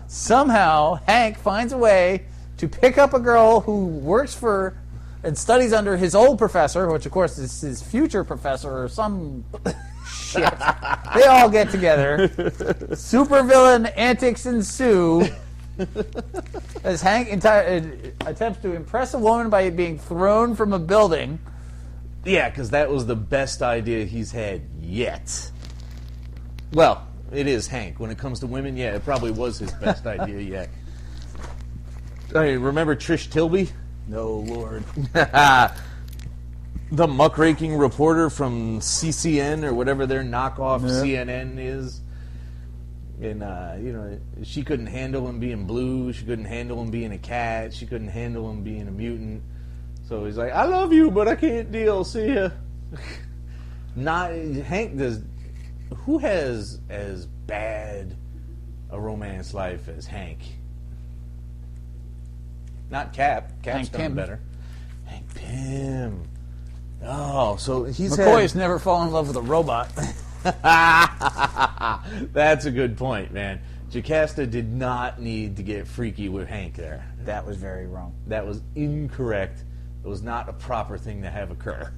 Somehow, Hank finds a way to pick up a girl who works for and studies under his old professor, which of course is his future professor or some shit. They all get together. Supervillain antics ensue as Hank attempts to impress a woman by being thrown from a building. Yeah, because that was the best idea he's had yet. Well, it is Hank. When it comes to women, yeah, it probably was his best idea yet. I mean, remember Trish Tilby? No, Lord. The muckraking reporter from CCN or whatever their knockoff CNN is. And, she couldn't handle him being blue. She couldn't handle him being a cat. She couldn't handle him being a mutant. So he's like, "I love you, but I can't deal. See ya." Hank does... Who has as bad a romance life as Hank? Not Cap. Cap's done better. Hank Pym. Oh, so he's McCoy's never fallen in love with a robot. That's a good point, man. Jocasta did not need to get freaky with Hank there. That was very wrong. That was incorrect. It was not a proper thing to have occur.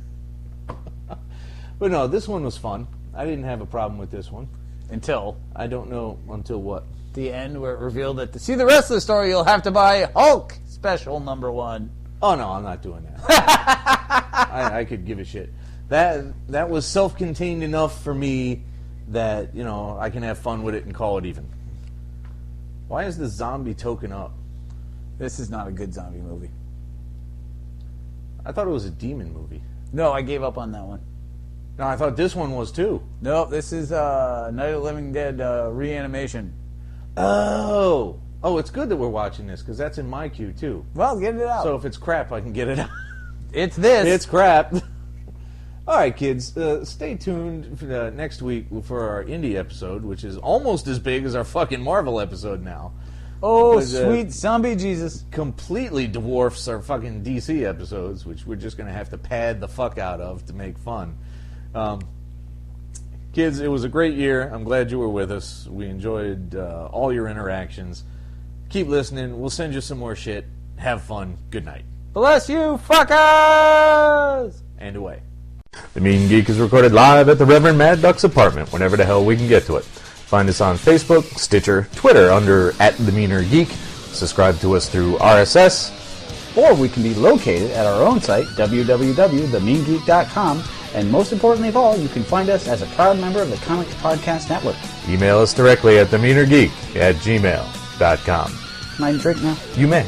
But no, this one was fun. I didn't have a problem with this one. Until I don't know until what? The end, where it revealed that to see the rest of the story, you'll have to buy Hulk Special #1. Oh no, I'm not doing that. I could give a shit. That was self-contained enough for me that I can have fun with it and call it even. Why is the zombie token up? This is not a good zombie movie. I thought it was a demon movie. No, I gave up on that one. No, I thought this one was too. No, this is Night of the Living Dead Reanimation. Oh, it's good that we're watching this because that's in my queue too. Well, get it out. So if it's crap, I can get it out. It's this. It's crap. All right, kids, stay tuned for, next week for our indie episode, which is almost as big as our fucking Marvel episode now. Oh, But, sweet zombie Jesus. Completely dwarfs our fucking DC episodes, which we're just going to have to pad the fuck out of to make fun. Kids, it was a great year. I'm glad you were with us. We enjoyed all your interactions. Keep listening. We'll send you some more shit. Have fun. Good night. Bless you, fuckers! And away. The Mean Geek is recorded live at the Reverend Mad Duck's apartment whenever the hell we can get to it. Find us on Facebook, Stitcher, Twitter under @TheMeanerGeek. Subscribe to us through RSS. Or we can be located at our own site, www.themeangeek.com. And most importantly of all, you can find us as a proud member of the Comics Podcast Network. Email us directly at themeanergeek@gmail.com. Can I drink now? You may.